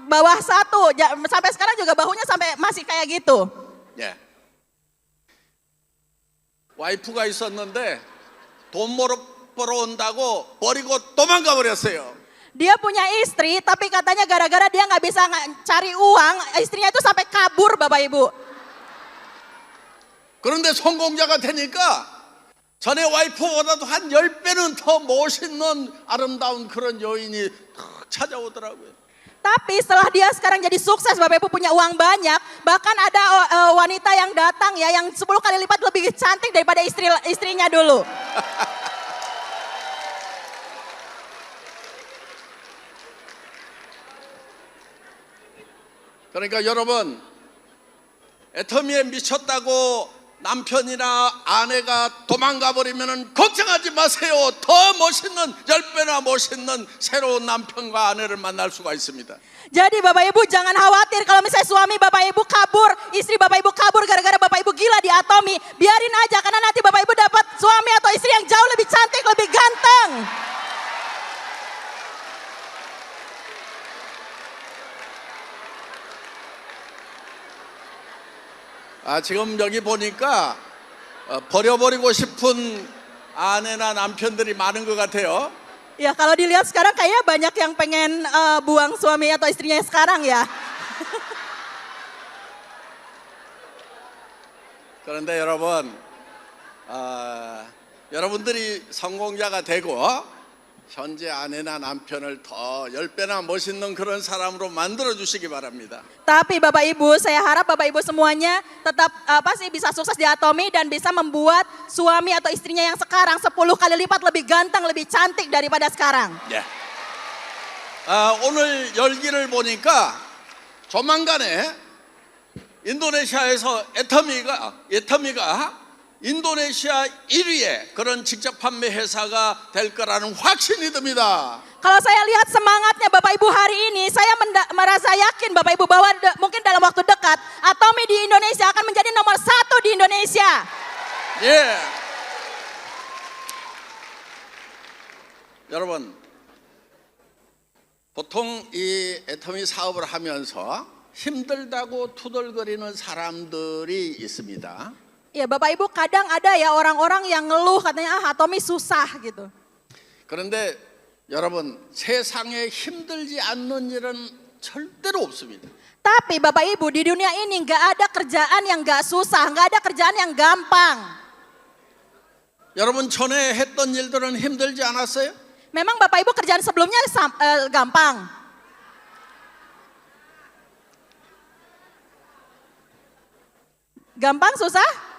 bawah 1, sampai sekarang juga bahunya sampai masih kayak gitu. 예. 와이프가 있었는데 돈 벌어 온다고 버리고 도망가 버렸어요. Dia punya istri tapi katanya gara-gara dia nggak bisa cari uang, istrinya itu sampai kabur Bapak Ibu. 그런데 성공자가 되니까 전에 와이프보다도 한 10배는 더 멋있는 아름다운 그런 여인이 탁 찾아오더라고요. Tapi setelah dia sekarang jadi sukses, Bapak Ibu punya uang banyak, bahkan ada wanita yang datang ya yang 10 kali lipat lebih cantik daripada istrinya dulu. 그러니까 여러분, 애터미에 미쳤다고 남편이나 아내가 도망가 버리면 걱정하지 마세요. 더 멋있는 10배나 멋있는 새로운 남편과 아내를 만날 수가 있습니다. Jadi Bapak Ibu jangan khawatir kalau misalnya suami Bapak Ibu kabur, istri Bapak Ibu kabur gara-gara Bapak Ibu gila di Atomi. Biarin aja karena nanti Bapak Ibu dapat suami atau istri yang jauh lebih cantik, lebih ganteng. 지금 여기 보니까 버려버리고 싶은 아내나 남편들이 많은 것 같아요. Ya kalau dilihat sekarang kayaknya banyak yang pengen buang suami atau istrinya sekarang ya. 그런데 여러분, 여러분들이 성공자가 되고 현재 아내나 남편을 더 10배나 멋있는 그런 사람으로 만들어 주시기 바랍니다. Tapi Bapak Ibu, saya harap Bapak Ibu semuanya tetap pasti bisa sukses di Atomi dan bisa membuat suami atau istrinya yang sekarang 10 kali lipat lebih ganteng, lebih cantik daripada sekarang. 예. 오늘 열기를 보니까 조만간에 인도네시아에서 애터미가 인도네시아 1위의 그런 직접 판매 회사가 될 거라는 확신이 듭니다. Kalau saya lihat semangatnya Bapak Ibu hari ini, saya merasa yakin Bapak Ibu bahwa mungkin dalam waktu dekat Atomi di Indonesia akan menjadi nomor 1 di Indonesia. 예. 여러분, 보통 이 애터미 사업을 하면서 힘들다고 투덜거리는 사람들이 있습니다. Ya Bapak Ibu kadang ada ya orang-orang yang ngeluh katanya Atomi susah gitu. 그런데 여러분, 세상에 힘들지 않는 일은 절대로 없습니다. Tapi Bapak Ibu di dunia ini nggak ada kerjaan yang nggak susah, nggak ada kerjaan yang gampang. 여러분 전에 했던 일들은 힘들지 않았어요? Memang Bapak Ibu kerjaan sebelumnya gampang. Gampang susah?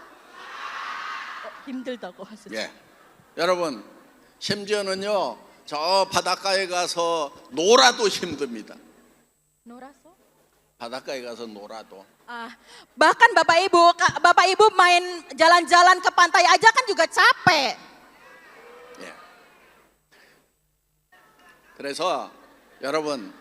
힘들다고 하셨어요. 예. 여러분, 심지어는요, 저 바닷가에 가서 놀아도 힘듭니다. 놀았어? 바닷가에 가서 놀아도. Bahkan Bapak Ibu main jalan-jalan ke pantai aja kan juga capek. 예. 그래서 여러분,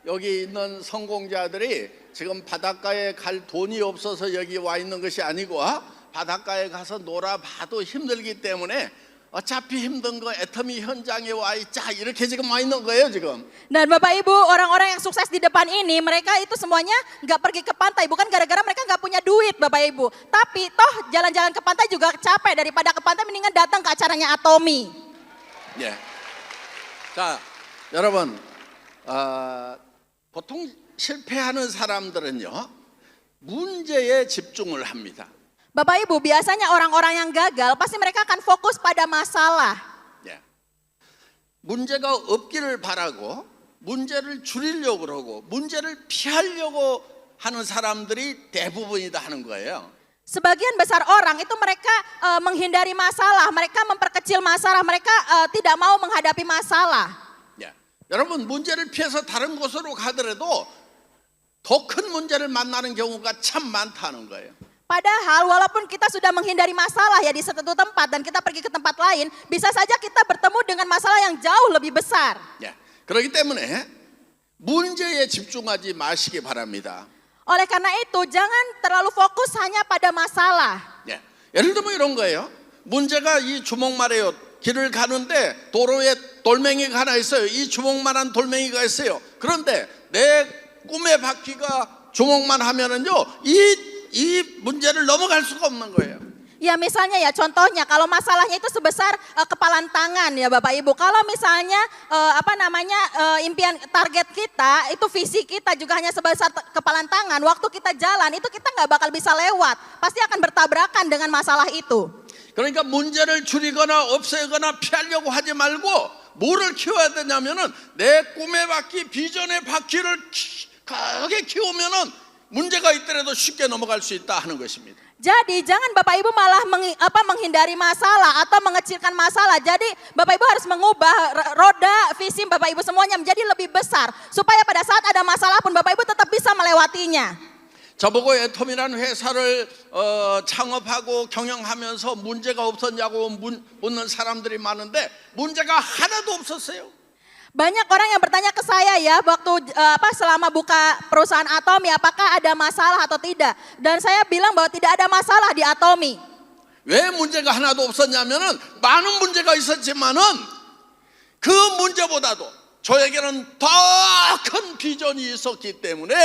여기 있는 성공자들이 지금 바닷가에 갈 돈이 없어서 여기 와 있는 것이 아니고 바닷가에 가서 놀아봐도 힘들기 때문에 어차피 힘든 거 애터미 현장에 와 있자 이렇게 지금 와 있는 거예요 지금. Dan Bapak Ibu orang-orang yang sukses di depan ini mereka itu semuanya nggak pergi ke pantai bukan gara-gara mereka nggak punya duit Bapak Ibu. Tapi toh jalan-jalan ke pantai juga capek daripada ke pantai mendingan datang ke acaranya Atomi. 예. 자 여러분 보통 실패하는 사람들은요 문제에 집중을 합니다. Bapak Ibu biasanya orang-orang yang gagal pasti mereka akan fokus pada masalah. 예. 문제가 없기를 바라고 문제를 줄이려고 그러고 문제를 피하려고 하는 사람들이 대부분이다 하는 거예요. Sebagian besar orang itu mereka menghindari masalah, mereka memperkecil masalah, mereka tidak mau menghadapi masalah. 예. 여러분 문제를 피해서 다른 곳으로 가더라도 더 큰 문제를 만나는 경우가 참 많다는 거예요. Padahal walaupun kita sudah menghindari masalah ya di satu tempat dan kita pergi ke tempat lain, bisa saja kita bertemu dengan masalah yang jauh lebih besar. 예. 그렇기 때문에 문제에 집중하지 마시기 바랍니다. Oleh karena itu jangan terlalu fokus hanya pada masalah. 예. 예를 들면 이런 거예요. 문제가 이 주먹만해요. 길을 가는데 도로에 돌멩이가 하나 있어요. 이 주먹만한 돌멩이가 있어요. 그런데 내 꿈의 바퀴가 주먹만 하면은요 이 문제를 넘어갈 수가 없는 거예요. Ya misalnya ya contohnya kalau masalahnya itu sebesar kepalan tangan ya Bapak Ibu. Kalau misalnya impian target kita itu visi kita juga hanya sebesar kepalan tangan. Waktu kita jalan itu kita nggak bakal bisa lewat. Pasti akan bertabrakan dengan masalah itu. 그러니까 문제를 줄이거나 없애거나 피하려고 하지 말고 뭐를 키워야 되냐면은 내 꿈의 바퀴, 비전의 바퀴를 크게 키우면은 문제가 있더라도 쉽게 넘어갈 수 있다 하는 것입니다. Jadi jangan Bapak Ibu malah menghindari masalah atau mengecilkan masalah. Jadi Bapak Ibu harus mengubah roda visi Bapak Ibu semuanya menjadi lebih besar. Supaya pada saat ada masalah pun Bapak Ibu tetap bisa melewatinya. 저보고 애텀이라는 회사를 창업하고 경영하면서 문제가 없었냐고 묻는 사람들이 많은데 문제가 하나도 없었어요. Banyak orang yang bertanya ke saya ya waktu selama buka perusahaan Atomi apakah ada masalah atau tidak. Dan saya bilang bahwa tidak ada masalah di Atomi. 왜 문제가 하나도 없었냐면은 많은 문제가 있었지만은 그 문제보다도 저에게는 더 큰 비전이 있었기 때문에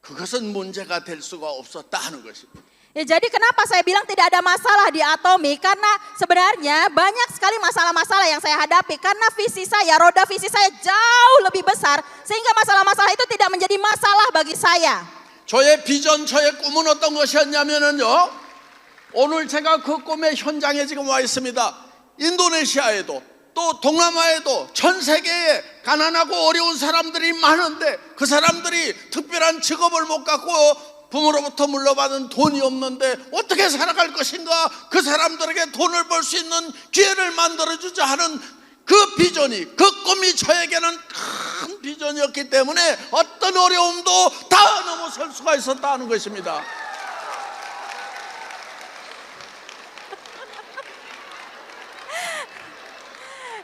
그것은 문제가 될 수가 없었다 하는 것입니다. Ya, jadi kenapa saya bilang tidak ada masalah di Atomi? Karena sebenarnya banyak sekali masalah-masalah yang saya hadapi. Karena visi saya, roda visi saya jauh lebih besar. Sehingga masalah-masalah itu tidak menjadi masalah bagi saya. 저의 비전, 저의 꿈은 어떤 것이었냐면은요. 오늘 제가 그 꿈의 현장에 지금 와 있습니다. 인도네시아에도 또 동남아에도 전 세계에 가난하고 어려운 사람들이 많은데 그 사람들이 특별한 직업을 못 갖고 부모로부터 물려받은 돈이 없는데 어떻게 살아갈 것인가, 그 사람들에게 돈을 벌 수 있는 기회를 만들어주자 하는 그 비전이, 그 꿈이 저에게는 큰 비전이었기 때문에 어떤 어려움도 다 넘어설 수가 있었다는 것입니다.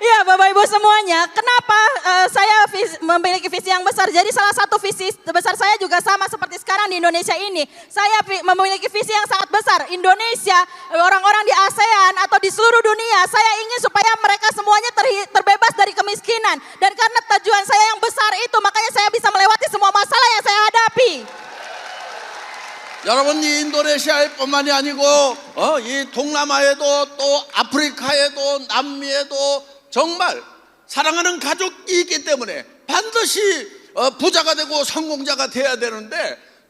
Ya Bapak Ibu semuanya, kenapa saya memiliki visi yang besar? Jadi salah satu visi besar saya juga sama seperti sekarang di Indonesia ini. Saya memiliki visi yang sangat besar. Indonesia, orang-orang di ASEAN atau di seluruh dunia, saya ingin supaya mereka semuanya terbebas dari kemiskinan. Dan karena tujuan saya yang besar itu, makanya saya bisa melewati semua masalah yang saya hadapi. 여러분 이 인도네시아뿐만이 아니고 이 동남아에도 또 아프리카에도 남미에도 정말 사랑하는 가족이 있기 때문에 반드시 부자가 되고 성공자가 돼야 되는데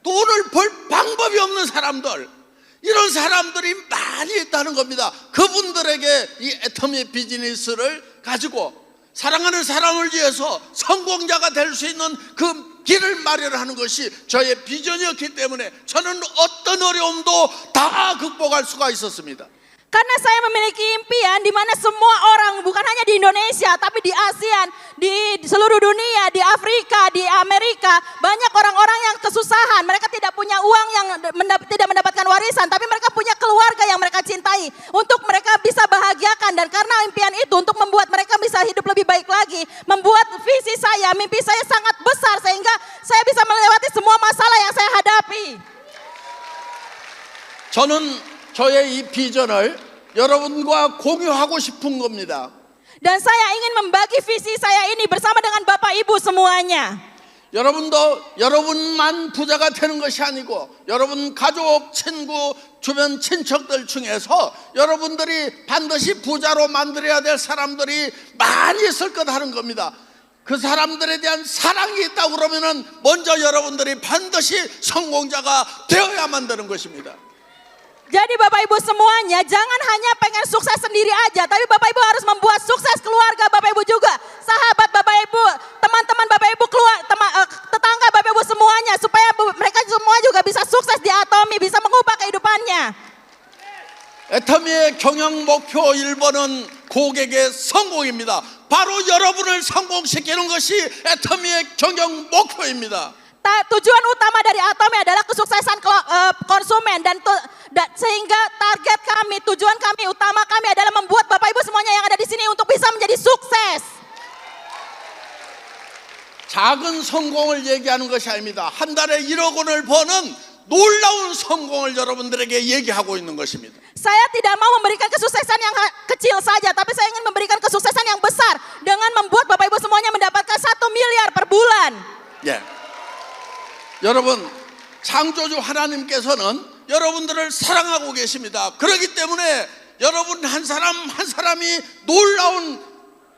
돈을 벌 방법이 없는 사람들, 이런 사람들이 많이 있다는 겁니다. 그분들에게 이 애터미 비즈니스를 가지고 사랑하는 사람을 위해서 성공자가 될 수 있는 그 길을 마련하는 것이 저의 비전이었기 때문에 저는 어떤 어려움도 다 극복할 수가 있었습니다. Karena saya memiliki impian di mana semua orang, bukan hanya di Indonesia, tapi di ASEAN, di seluruh dunia, di Afrika, di Amerika, banyak orang-orang yang kesusahan. Mereka tidak punya uang, yang tidak mendapatkan warisan, tapi mereka punya keluarga yang mereka cintai. Untuk mereka bisa bahagiakan, dan karena impian itu untuk membuat mereka bisa hidup lebih baik lagi, membuat visi saya, mimpi saya sangat besar sehingga saya bisa melewati semua masalah yang saya hadapi. 저는 저의 이 비전을 여러분과 공유하고 싶은 겁니다. Dan saya ingin membagi visi saya ini bersama dengan Bapak Ibu semuanya. 여러분도 여러분만 부자가 되는 것이 아니고 여러분 가족, 친구, 주변 친척들 중에서 여러분들이 반드시 부자로 만들어야 될 사람들이 많이 있을 것 하는 겁니다. 그 사람들에 대한 사랑이 있다고 그러면은 먼저 여러분들이 반드시 성공자가 되어야만 되는 것입니다. Jadi Bapak Ibu semuanya jangan hanya pengen sukses sendiri aja, tapi Bapak Ibu harus membuat sukses keluarga Bapak Ibu juga, sahabat Bapak Ibu, teman-teman Bapak Ibu, tetangga Bapak Ibu semuanya, supaya mereka semua juga bisa sukses di Atomi, bisa mengubah kehidupannya. 애터미의 경영 목표 1번은 고객의 성공입니다. 바로 여러분을 성공시키는 것이 애터미의 경영 목표입니다. Tujuan utama dari Atomi adalah kesuksesan konsumen dan sehingga target kami, tujuan kami, utama kami adalah membuat Bapak Ibu semuanya yang ada di sini untuk bisa menjadi sukses. 작은 성공을 얘기하는 것이 아닙니다. 한 달에 1억 원을 버는 놀라운 성공을 여러분들에게 얘기하고 있는 것입니다. Saya tidak mau memberikan kesuksesan yang kecil saja, tapi saya ingin memberikan kesuksesan yang besar dengan membuat Bapak Ibu semuanya mendapatkan 1 miliar per bulan. 예. 여러분, 창조주 하나님께서는 여러분들을 사랑하고 계십니다. 그렇기 때문에 여러분 한 사람 한 사람이 놀라운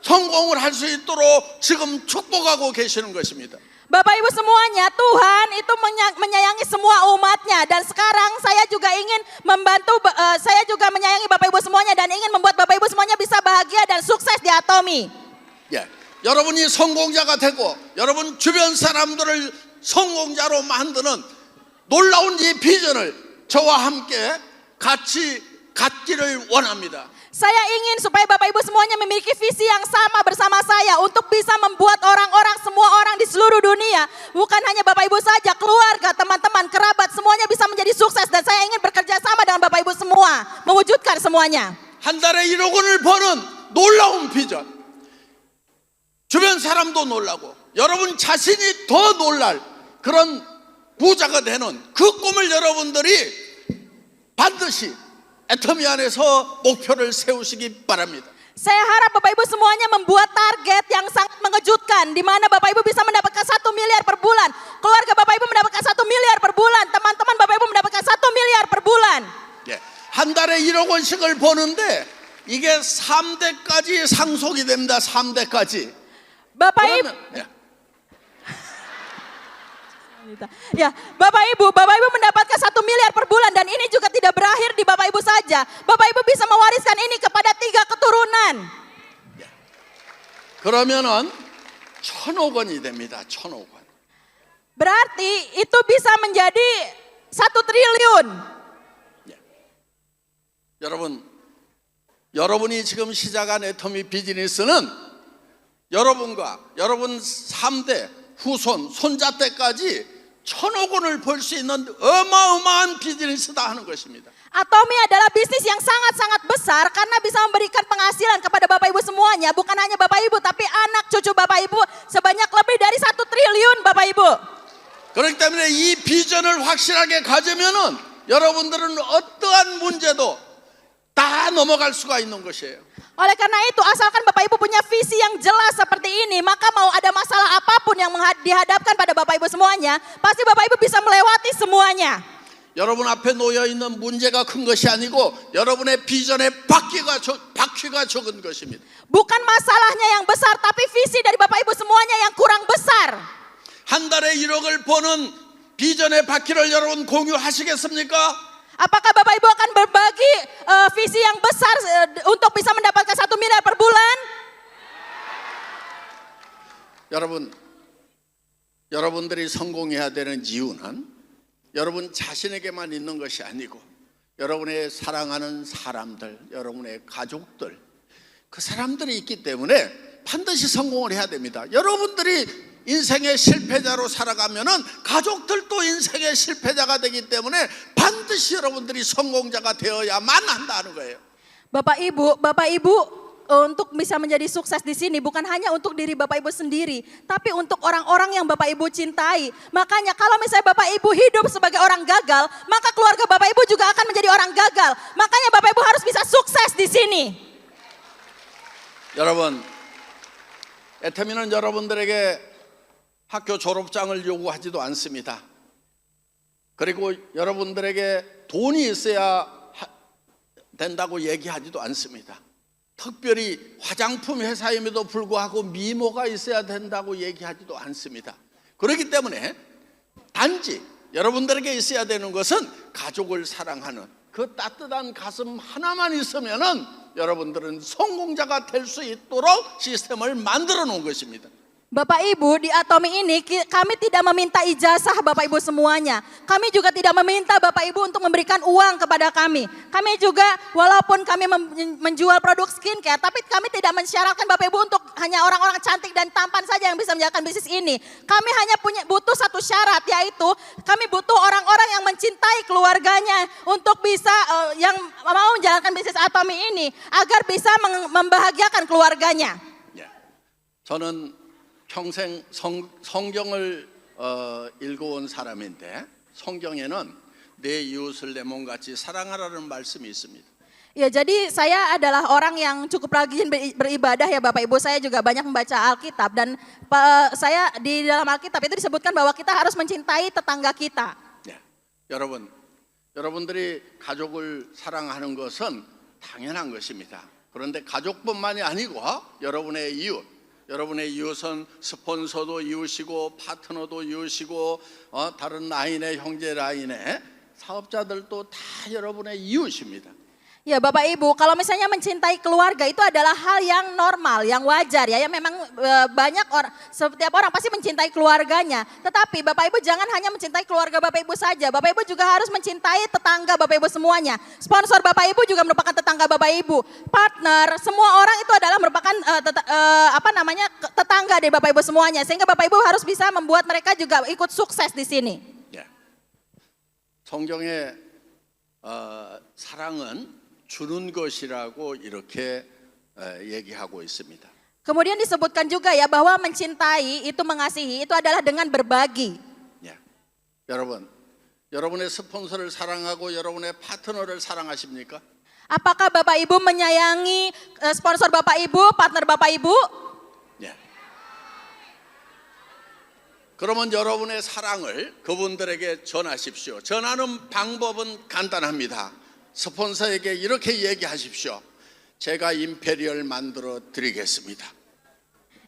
성공을 할 수 있도록 지금 축복하고 계시는 것입니다. Bapak Ibu semuanya, Tuhan itu menyayangi semua umatnya, dan sekarang saya juga ingin membantu, saya juga menyayangi Bapak Ibu semuanya dan ingin membuat Bapak Ibu semuanya bisa bahagia dan sukses di Atomi. 예, 여러분이 성공자가 되고 여러분 주변 사람들을 성공자로 만드는 놀라운 이 비전을 저와 함께 같이 갖기를 원합니다. Saya ingin supaya Bapak Ibu semuanya memiliki visi yang sama bersama saya untuk bisa membuat orang-orang, semua orang di seluruh dunia, bukan hanya Bapak Ibu saja, keluarga, teman-teman, kerabat, semuanya bisa menjadi sukses. Dan saya ingin bekerja sama dengan Bapak Ibu semua, mewujudkan semuanya. 한 달에 1억 원을 버는 놀라운 비전. 주변 사람도 놀라고 여러분 자신이 더 놀랄 그런 부자가 되는 그 꿈을 여러분들이 반드시 애터미 안에서 목표를 세우시기 바랍니다. Saya harap Bapak Ibu semuanya membuat target yang sangat mengejutkan, di mana Bapak Ibu bisa mendapatkan 1 miliar per bulan, keluarga Bapak Ibu mendapatkan 1 miliar per bulan, teman-teman Bapak Ibu mendapatkan 1 miliar per bulan. 예, 한 달에 1억 원씩을 버는데 이게 3대까지 상속이 됩니다. 3대까지. Bapak Ibu, 예. ya, Bapak Ibu mendapatkan 1 miliar per bulan dan ini juga tidak berakhir di Bapak Ibu saja. Bapak Ibu bisa mewariskan ini kepada 3 keturunan. 그러면은 1,000억 원이 됩니다. 1,000억 원. Berarti itu bisa menjadi 1 triliun. 여러분이 지금 시작한 애터미 비즈니스는 여러분과 여러분 3대 후손, 손자 때까지 1,000억 원을 벌 수 있는 어마어마한 비즈니스다 하는 것입니다. Atomi adalah bisnis yang sangat-sangat besar karena bisa memberikan penghasilan kepada Bapak Ibu semuanya. Bukan hanya Bapak Ibu tapi anak cucu Bapak Ibu sebanyak lebih dari 1 triliun Bapak Ibu. 그렇기 때문에 이 비전을 확실하게 가지면은 여러분들은 어떠한 문제도 다 넘어갈 수가 있는 것이에요. Oleh karena itu, asalkan Bapak Ibu punya visi yang jelas seperti ini, maka mau ada masalah apapun yang dihadapkan pada Bapak Ibu semuanya, pasti Bapak Ibu bisa melewati semuanya. 여러분 앞에 놓여 있는 문제가 큰 것이 아니고 여러분의 비전의 바퀴가 적은 것입니다. Bukan masalahnya yang besar, tapi visi dari Bapak Ibu semuanya yang kurang besar. 한 달에 1억을 버는 비전의 바퀴를 여러분 공유하시겠습니까? Apakah Bapak Ibu akan berbagi visi yang besar untuk bisa mendapatkan 1 miliar per bulan? 여러분들이 성공해야 되는 이유는 여러분 자신에게만 있는 것이 아니고 여러분의 사랑하는 사람들, 여러분의 가족들, 그 사람들이 있기 때문에 반드시 성공을 해야 됩니다. 여러분들이 인생의 실패자로 살아가면은 가족들도 인생의 실패자가 되기 때문에 반드시 여러분들이 성공자가 되어야만 한다는 거예요. Bapak Ibu untuk bisa menjadi sukses di sini bukan hanya untuk diri Bapak Ibu sendiri, tapi untuk orang-orang yang Bapak Ibu cintai. Makanya kalau misalnya Bapak Ibu hidup sebagai orang gagal, maka keluarga Bapak Ibu juga akan menjadi orang gagal. Makanya Bapak Ibu harus bisa sukses di sini. 여러분, 애터미는 여러분들에게 학교 졸업장을 요구하지도 않습니다. 그리고 여러분들에게 돈이 있어야 된다고 얘기하지도 않습니다. 특별히 화장품 회사임에도 불구하고 미모가 있어야 된다고 얘기하지도 않습니다. 그렇기 때문에 단지 여러분들에게 있어야 되는 것은 가족을 사랑하는 그 따뜻한 가슴 하나만 있으면은 여러분들은 성공자가 될 수 있도록 시스템을 만들어 놓은 것입니다. Bapak Ibu, di Atomi ini kami tidak meminta ijazah Bapak Ibu semuanya. Kami juga tidak meminta Bapak Ibu untuk memberikan uang kepada kami. Kami juga walaupun kami menjual produk skincare, tapi kami tidak mensyaratkan Bapak Ibu untuk hanya orang-orang cantik dan tampan saja yang bisa menjalankan bisnis ini. Kami hanya butuh satu syarat, yaitu kami butuh orang-orang yang mencintai keluarganya untuk bisa yang mau menjalankan bisnis Atomi ini agar bisa membahagiakan keluarganya. 예, 저는 평생 성경을 읽어온 사람인데 성경에는 내 이웃을 내 몸같이 사랑하라는 말씀이 있습니다. Ya, jadi saya adalah orang yang cukup rajin beribadah ya Bapak Ibu. Saya juga banyak membaca Alkitab dan saya di dalam Alkitab itu disebutkan bahwa kita harus mencintai tetangga kita. 네, 여러분들이 가족을 사랑하는 것은 당연한 것입니다. 그런데 가족뿐만이 아니고 여러분의 이웃은 스폰서도 이웃이고 파트너도 이웃이고 다른 라인의 형제 라인의 사업자들도 다 여러분의 이웃입니다. Ya Bapak Ibu, kalau misalnya mencintai keluarga itu adalah hal yang normal, yang wajar ya. Yang memang banyak orang, setiap orang pasti mencintai keluarganya. Tetapi Bapak Ibu jangan hanya mencintai keluarga Bapak Ibu saja. Bapak Ibu juga harus mencintai tetangga Bapak Ibu semuanya. Sponsor Bapak Ibu juga merupakan tetangga Bapak Ibu. Partner, semua orang itu adalah merupakan tetangga dari Bapak Ibu semuanya. Sehingga Bapak Ibu harus bisa membuat mereka juga ikut sukses di sini. 예. 성경의 사랑은 주는 것이라고 이렇게 얘기하고 있습니다. Kemudian disebutkan juga ya bahwa mencintai itu mengasihi itu adalah dengan berbagi. 예. 여러분, 여러분의 스폰서를 사랑하고 여러분의 파트너를 사랑하십니까? Apakah Bapak Ibu menyayangi sponsor Bapak Ibu, partner Bapak Ibu? 예. 그러면 여러분의 사랑을 그분들에게 전하십시오. 전하는 방법은 간단합니다. 스폰서에게 이렇게 얘기하십시오. 제가 임페리얼 만들어 드리겠습니다.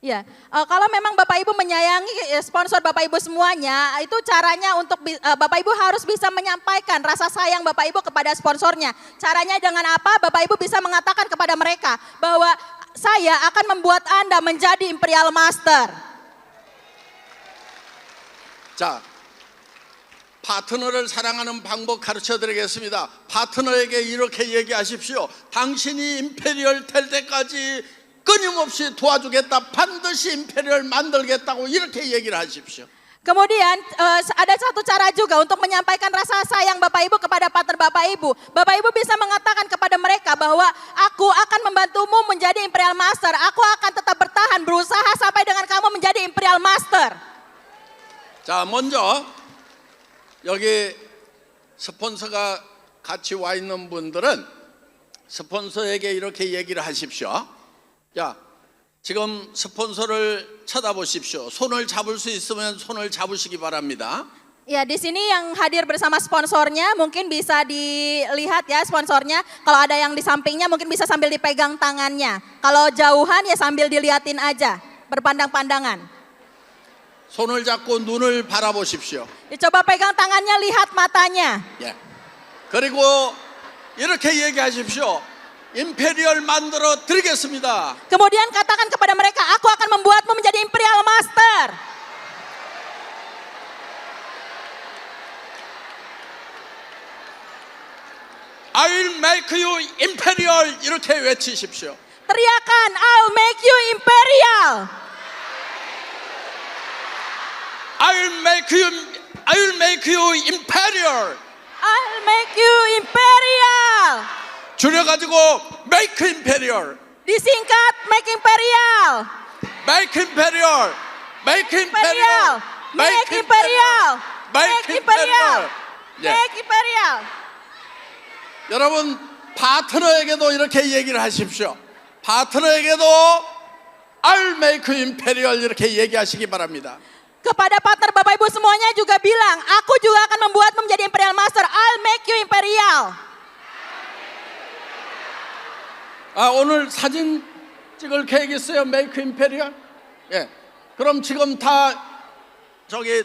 Ya, kalau memang Bapak Ibu menyayangi sponsor Bapak Ibu semuanya, itu caranya untuk Bapak Ibu harus bisa menyampaikan rasa sayang Bapak Ibu kepada sponsornya. Caranya dengan apa? Bapak Ibu bisa mengatakan kepada mereka bahwa saya akan membuat Anda menjadi Imperial Master. 자, 파트너를 사랑하는 방법 가르쳐 드리겠습니다. 파트너에게 이렇게 얘기하십시오. 당신이 임페리얼 될 때까지 끊임없이 도와주겠다. 반드시 임페리얼 만들겠다고 이렇게 얘기를 하십시오. Kemudian ada satu cara juga untuk menyampaikan rasa sayang Bapak Ibu kepada partner Bapak Ibu. Bapak Ibu bisa mengatakan kepada mereka bahwa aku akan membantumu menjadi Imperial Master. Aku akan tetap bertahan berusaha sampai dengan kamu menjadi Imperial Master. 자, 먼저 여기 스폰서가 같이 와 있는 분들은 스폰서에게 이렇게 얘기를 하십시오. 야, 지금 스폰서를 쳐다보십시오. 손을 잡을 수 있으면 손을 잡으시기 바랍니다. Ya, di sini yang hadir bersama sponsornya mungkin bisa dilihat ya sponsornya. Kalau ada yang di sampingnya mungkin bisa sambil dipegang tangannya. Kalau jauhan ya sambil diliatin aja, berpandang-pandangan. 손을 잡고 눈을 바라보십시오. Coba pegang tangannya, lihat matanya. 예. 그리고 이렇게 얘기하십시오. 임페리얼 만들어 드리겠습니다. Kemudian katakan kepada mereka, aku akan membuatmu menjadi Imperial Master. I'll make you imperial 이렇게 외치십시오. Teriakan, I'll make you Imperial. I'll make you imperial. I'll make you Imperial. 줄여가지고 make imperial. Disingkat, make Imperial. make imperial. make imperial. Make Imperial. make imperial. 예. Make Imperial. 여러분 파트너에게도 이렇게 얘기를 하십시오. 파트너에게도 I'll make you imperial 이렇게 얘기하시기 바랍니다. Kepada partner Bapak Ibu semuanya juga bilang, aku juga akan membuatmu menjadi Imperial Master. I'll make you Imperial. 아, 오늘 사진 찍을 계획 있어요? make imperial? 예. 그럼 지금 다 저기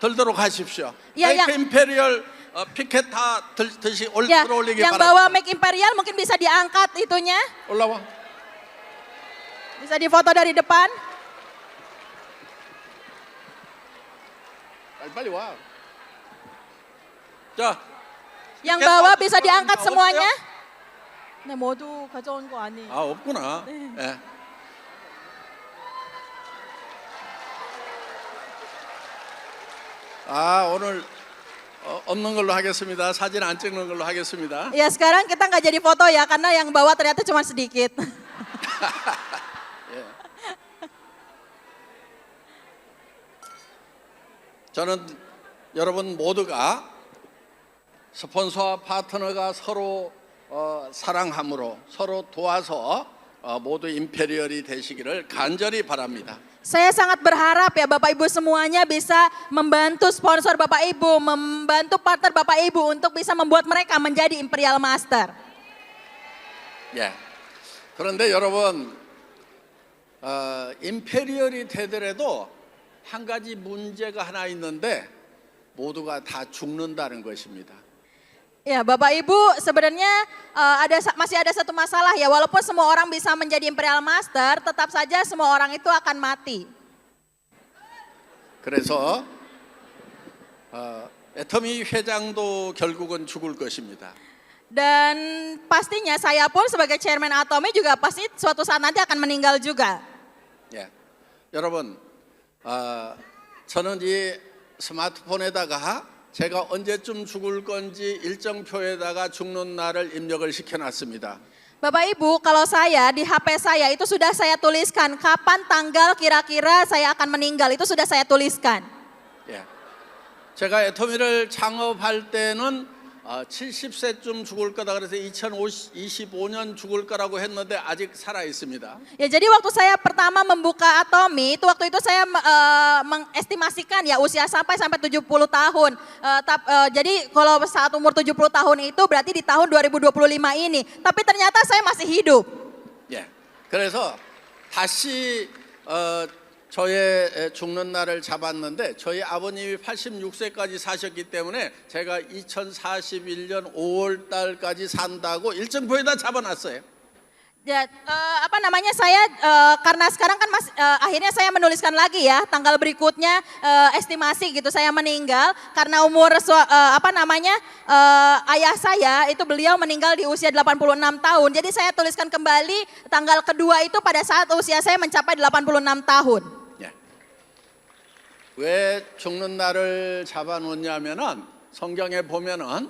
들도록 하십시오. 야, make 야. imperial 피켓 다 Ya, 들어올리기 yang 바랍니다. bawa make Imperial mungkin bisa diangkat itunya. 올라와. Bisa difoto dari depan. 빨리 와. 자, Yang bawa bisa diangkat semuanya. 네, 모두 가져온 거 아니에요. 아 없구나. 네. 예. 아 오늘 없는 걸로 하겠습니다. 사진 안 찍는 걸로 하겠습니다. Ya sekarang kita nggak jadi foto ya karena yang bawa ternyata cuma sedikit. 예. 저는 여러분 모두가 스폰서와 파트너가 서로 사랑함으로 서로 도와서 모두 임페리얼이 되시기를 간절히 바랍니다. Saya sangat berharap ya Bapak Ibu semuanya bisa membantu sponsor Bapak Ibu, membantu partner Bapak Ibu untuk bisa membuat mereka menjadi Imperial Master. 예. 그런데 여러분 임페리얼이 되더라도 한 가지 문제가 하나 있는데 모두가 다 죽는다는 것입니다. Ya, Bapak Ibu, sebenarnya masih ada satu masalah ya. Walaupun semua orang bisa menjadi Imperial Master, tetap saja semua orang itu akan mati. 그래서 애터미 회장도 결국은 죽을 것입니다. Dan pastinya saya pun sebagai Chairman Atomy juga pasti suatu saat nanti akan meninggal juga. 예, 여러분, 저는 이 스마트폰에다가 제가 언제쯤 죽을 건지 일정표에다가 죽는 날을 입력을 시켜놨습니다. Bapak Ibu, kalau saya di HP saya itu sudah saya tuliskan kapan tanggal kira-kira saya akan meninggal, itu sudah saya tuliskan. 예, 제가 애터미를 창업할 때는 70세쯤 죽을 거다 그래서 2025년 죽을 거라고 했는데 아직 살아 있습니다. Ya, jadi waktu saya pertama membuka Atomy, itu waktu itu saya mengestimasikan ya usia sampai 70 tahun. Jadi kalau saat umur 70 tahun itu berarti di tahun 2025 ini. Tapi ternyata saya masih hidup. 예, 그래서 다시 저의 죽는 날을 잡았는데 저희 아버님이 86세까지 사셨기 때문에 제가 2041년 5월 달까지 산다고 일정표에다 잡아놨어요. Ya, saya karena sekarang kan akhirnya saya menuliskan lagi ya tanggal berikutnya estimasi gitu saya meninggal karena umur ayah saya itu beliau meninggal di usia 86 tahun. Jadi saya tuliskan kembali tanggal kedua itu pada saat usia saya mencapai 86 tahun. 예. 왜 죽는 날을 잡아놓냐면은 성경에 보면은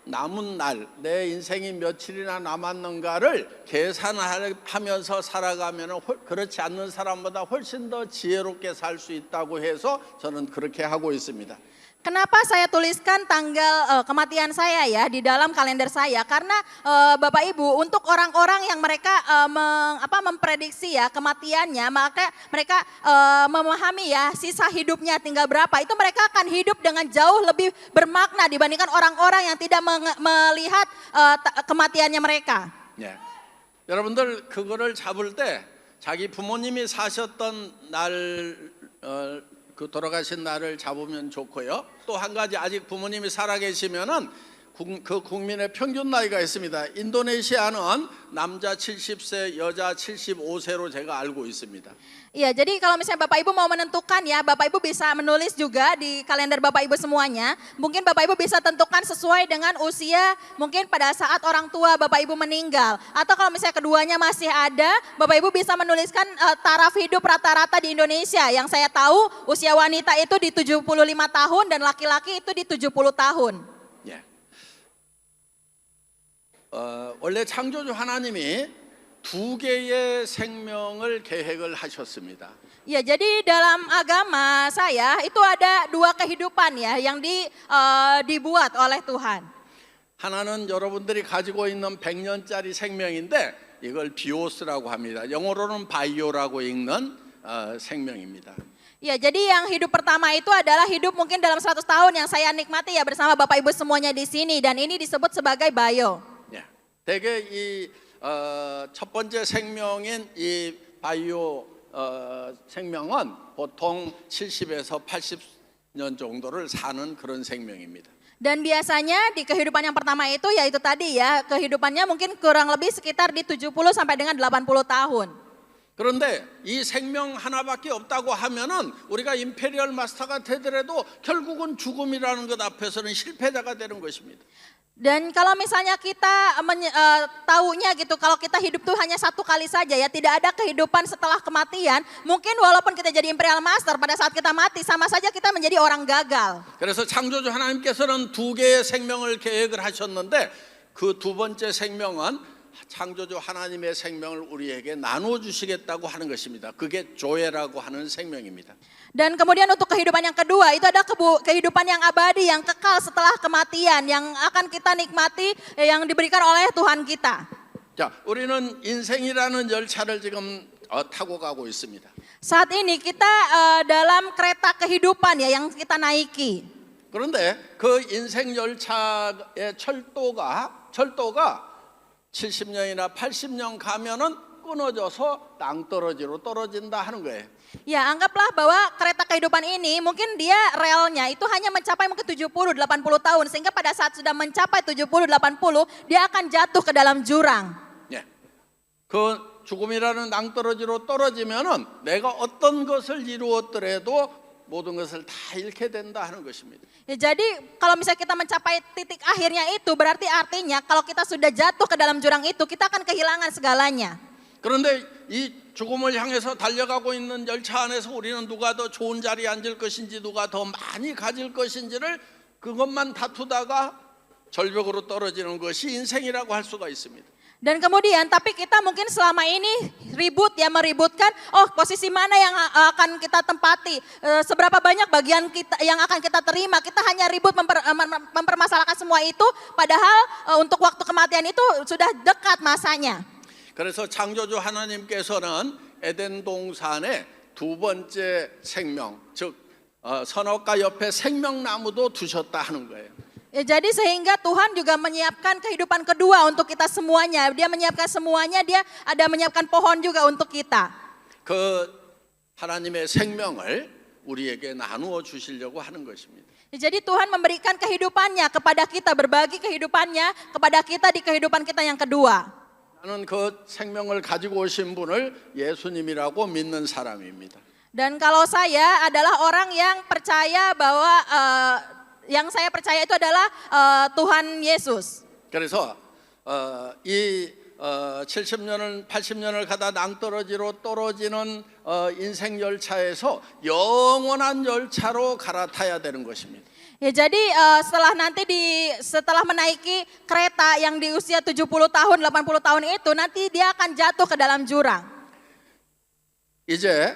남은 날, 내 인생이 며칠이나 남았는가를 계산하면서 살아가면 그렇지 않는 사람보다 훨씬 더 지혜롭게 살 수 있다고 해서 저는 그렇게 하고 있습니다. Kenapa saya tuliskan tanggal kematian saya ya di dalam kalender saya? Karena Bapak Ibu untuk orang-orang yang mereka memprediksi ya kematiannya, maka mereka memahami ya sisa hidupnya tinggal berapa, itu mereka akan hidup dengan jauh lebih bermakna dibandingkan orang-orang yang tidak melihat kematiannya mereka. 예. 여러분들 그거를 잡을 때 자기 부모님이 사셨던 날 그 돌아가신 날을 잡으면 좋고요. 또 한 가지 아직 부모님이 살아계시면은 그 국민의 평균 나이가 있습니다. 인도네시아는 남자 70세, 여자 75세로 제가 알고 있습니다. Iya, jadi kalau misalnya Bapak Ibu mau menentukan ya, Bapak Ibu bisa menulis juga di kalender Bapak Ibu semuanya. Mungkin Bapak Ibu bisa tentukan sesuai dengan usia mungkin pada saat orang tua Bapak Ibu meninggal. Atau kalau misalnya keduanya masih ada, Bapak Ibu bisa menuliskan taraf hidup rata-rata di Indonesia. Yang saya tahu usia wanita itu di 75 tahun dan laki-laki itu di 70 tahun. 예. 원래 창조주 하나님이 두 개의 생명을 계획을 하셨습니다. Ya, jadi dalam agama saya itu ada dua kehidupan ya yang dibuat oleh Tuhan. 하나는 여러분들이 가지고 있는 100년짜리 생명인데 이걸 비오스라고 합니다. 영어로는 바이오라고 읽는 생명입니다. Ya, jadi yang hidup pertama itu adalah hidup mungkin dalam 100 tahun yang saya nikmati ya bersama Bapak Ibu semuanya di sini dan ini disebut sebagai bio. 예. 대개 이 첫 번째 생명인 이 바이오 생명은 보통 70에서 80년 정도를 사는 그런 생명입니다. Dan biasanya di kehidupan yang pertama itu yaitu tadi ya, kehidupannya mungkin kurang lebih sekitar di 70 sampai dengan 80 tahun. 그런데 이 생명 하나밖에 없다고 하면은 우리가 임페리얼 마스터가 되더라도 결국은 죽음이라는 것 앞에서는 실패자가 되는 것입니다. Dan kalau misalnya kita tahunya gitu, kalau kita hidup tuh hanya satu kali saja ya, tidak ada kehidupan setelah kematian, mungkin walaupun kita jadi Imperial Master, pada saat kita mati sama saja kita menjadi orang gagal. 그래서 창조주 하나님께서는 두 개의 생명을 계획을 하셨는데 그 두 번째 생명은 창조주 하나님의 생명을 우리에게 나눠주시겠다고 하는 것입니다. 그게 조회라고 하는 생명입니다. Dan kemudian untuk kehidupan yang kedua itu ada kehidupan yang abadi, yang kekal setelah kematian, yang akan kita nikmati, yang diberikan oleh Tuhan kita. 자, 우리는 인생이라는 열차를 지금 타고 가고 있습니다. Saat ini kita dalam kereta kehidupan ya yang kita naiki. 그런데 그 인생 열차의 철도가 70년이나 80년 가면은 끊어져서 낭떠러지로 떨어진다 하는 거예요. Ya, anggaplah bahwa kereta kehidupan ini mungkin dia relnya itu hanya mencapai mungkin 70-80 tahun. Sehingga pada saat sudah mencapai 70-80, dia akan jatuh ke dalam jurang. 예. 그 죽음이라는 낭떠러지로 떨어지면은 내가 어떤 것을 이루었더라도 모든 것을 다 잃게 된다 하는 것입니다. Ya, jadi kalau misalnya kita mencapai titik akhirnya itu berarti artinya kalau kita sudah jatuh ke dalam jurang itu kita akan kehilangan segalanya. 그런데 이 죽음을 향해서 달려가고 있는 열차 안에서 우리는 누가 더 좋은 자리에 앉을 것인지 누가 더 많이 가질 것인지를 그것만 다투다가 절벽으로 떨어지는 것이 인생이라고 할 수가 있습니다. Dan kemudian tapi kita mungkin selama ini meributkan posisi mana yang akan kita tempati, seberapa banyak bagian kita yang akan kita terima. Kita hanya ribut mempermasalahkan semua itu padahal untuk waktu kematian itu sudah dekat masanya. 그래서 창조주 하나님께서는 에덴 동산에 두 번째 생명, 즉 선악과 옆에 생명나무도 두셨다 하는 거예요. Ya, jadi sehingga Tuhan juga menyiapkan kehidupan kedua untuk kita semuanya. Dia menyiapkan semuanya, dia ada menyiapkan pohon juga untuk kita. 그 하나님의 생명을 우리에게 나누어 주시려고 하는 것입니다. Ya, jadi Tuhan memberikan kehidupannya kepada kita, berbagi kehidupannya kepada kita di kehidupan kita yang kedua. 나는 그 생명을 가지고 오신 분을 예수님이라고 믿는 사람입니다. Dan kalau saya adalah orang yang percaya bahwa yang saya percaya itu adalah Tuhan Yesus. 그래서 이 70년을 80년을 가다 낭떠러지로 떨어지는 인생 열차에서 영원한 열차로 갈아타야 되는 것입니다. Ya, jadi setelah menaiki kereta yang di usia 70 tahun, 80 tahun itu nanti dia akan jatuh ke dalam jurang. 이제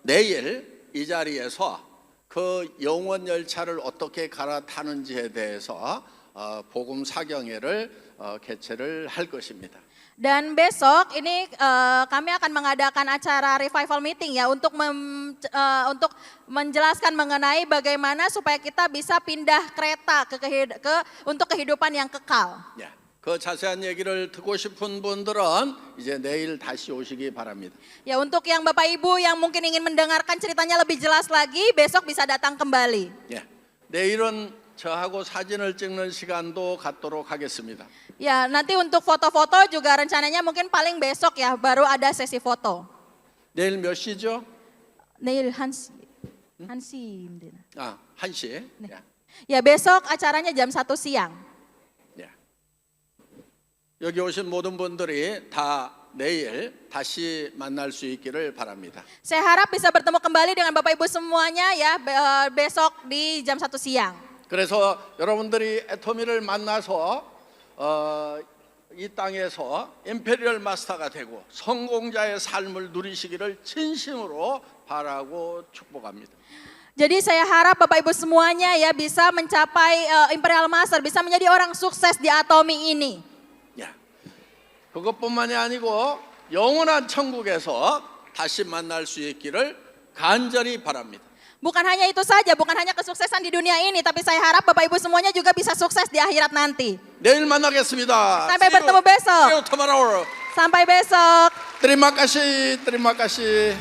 내일 이 자리에서 그 영원 열차를 어떻게 갈아타는지에 대해서 복음 사경회를 개최를 할 것입니다. Dan besok ini kami akan mengadakan acara revival meeting ya untuk menjelaskan mengenai bagaimana supaya kita bisa pindah kereta untuk kehidupan yang kekal. 예, 그 자세한 얘기를 듣고 싶은 분들은 이제 내일 다시 오시기 바랍니다. Ya, untuk yang Bapak Ibu yang mungkin ingin mendengarkan ceritanya lebih jelas lagi, besok bisa datang kembali. 예, 내일은 저하고 사진을 찍는 시간도 갖도록 하겠습니다. Ya, nanti untuk foto-foto juga rencananya mungkin paling besok ya, baru ada sesi foto. 내일 몇 시죠? Neil Hansi. 아, 1시. 네. 예. Ya, besok acaranya jam 1 siang. 예. 여기 오신 모든 분들이 다 내일 다시 만날 수 있기를 바랍니다. Saya harap bisa bertemu kembali dengan Bapak Ibu semuanya ya besok di jam 1 siang. 그래서 여러분들이 애토미를 만나서 이 땅에서 임페리얼 마스터가 되고 성공자의 삶을 누리시기를 진심으로 바라고 축복합니다. Jadi saya harap Bapak Ibu semuanya ya bisa mencapai Imperial Master, bisa menjadi orang sukses di Atomi ini. 야, 그것뿐만이 아니고 영원한 천국에서 다시 만날 수 있기를 간절히 바랍니다. Bukan hanya itu saja, bukan hanya kesuksesan di dunia ini, tapi saya harap Bapak Ibu semuanya juga bisa sukses di akhirat nanti. 내일 만나겠습니다. Sampai bertemu besok. See you tomorrow. Sampai besok. Terima kasih, terima kasih.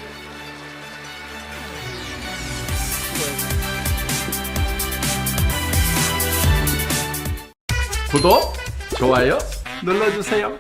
구독, 좋아요 눌러주세요.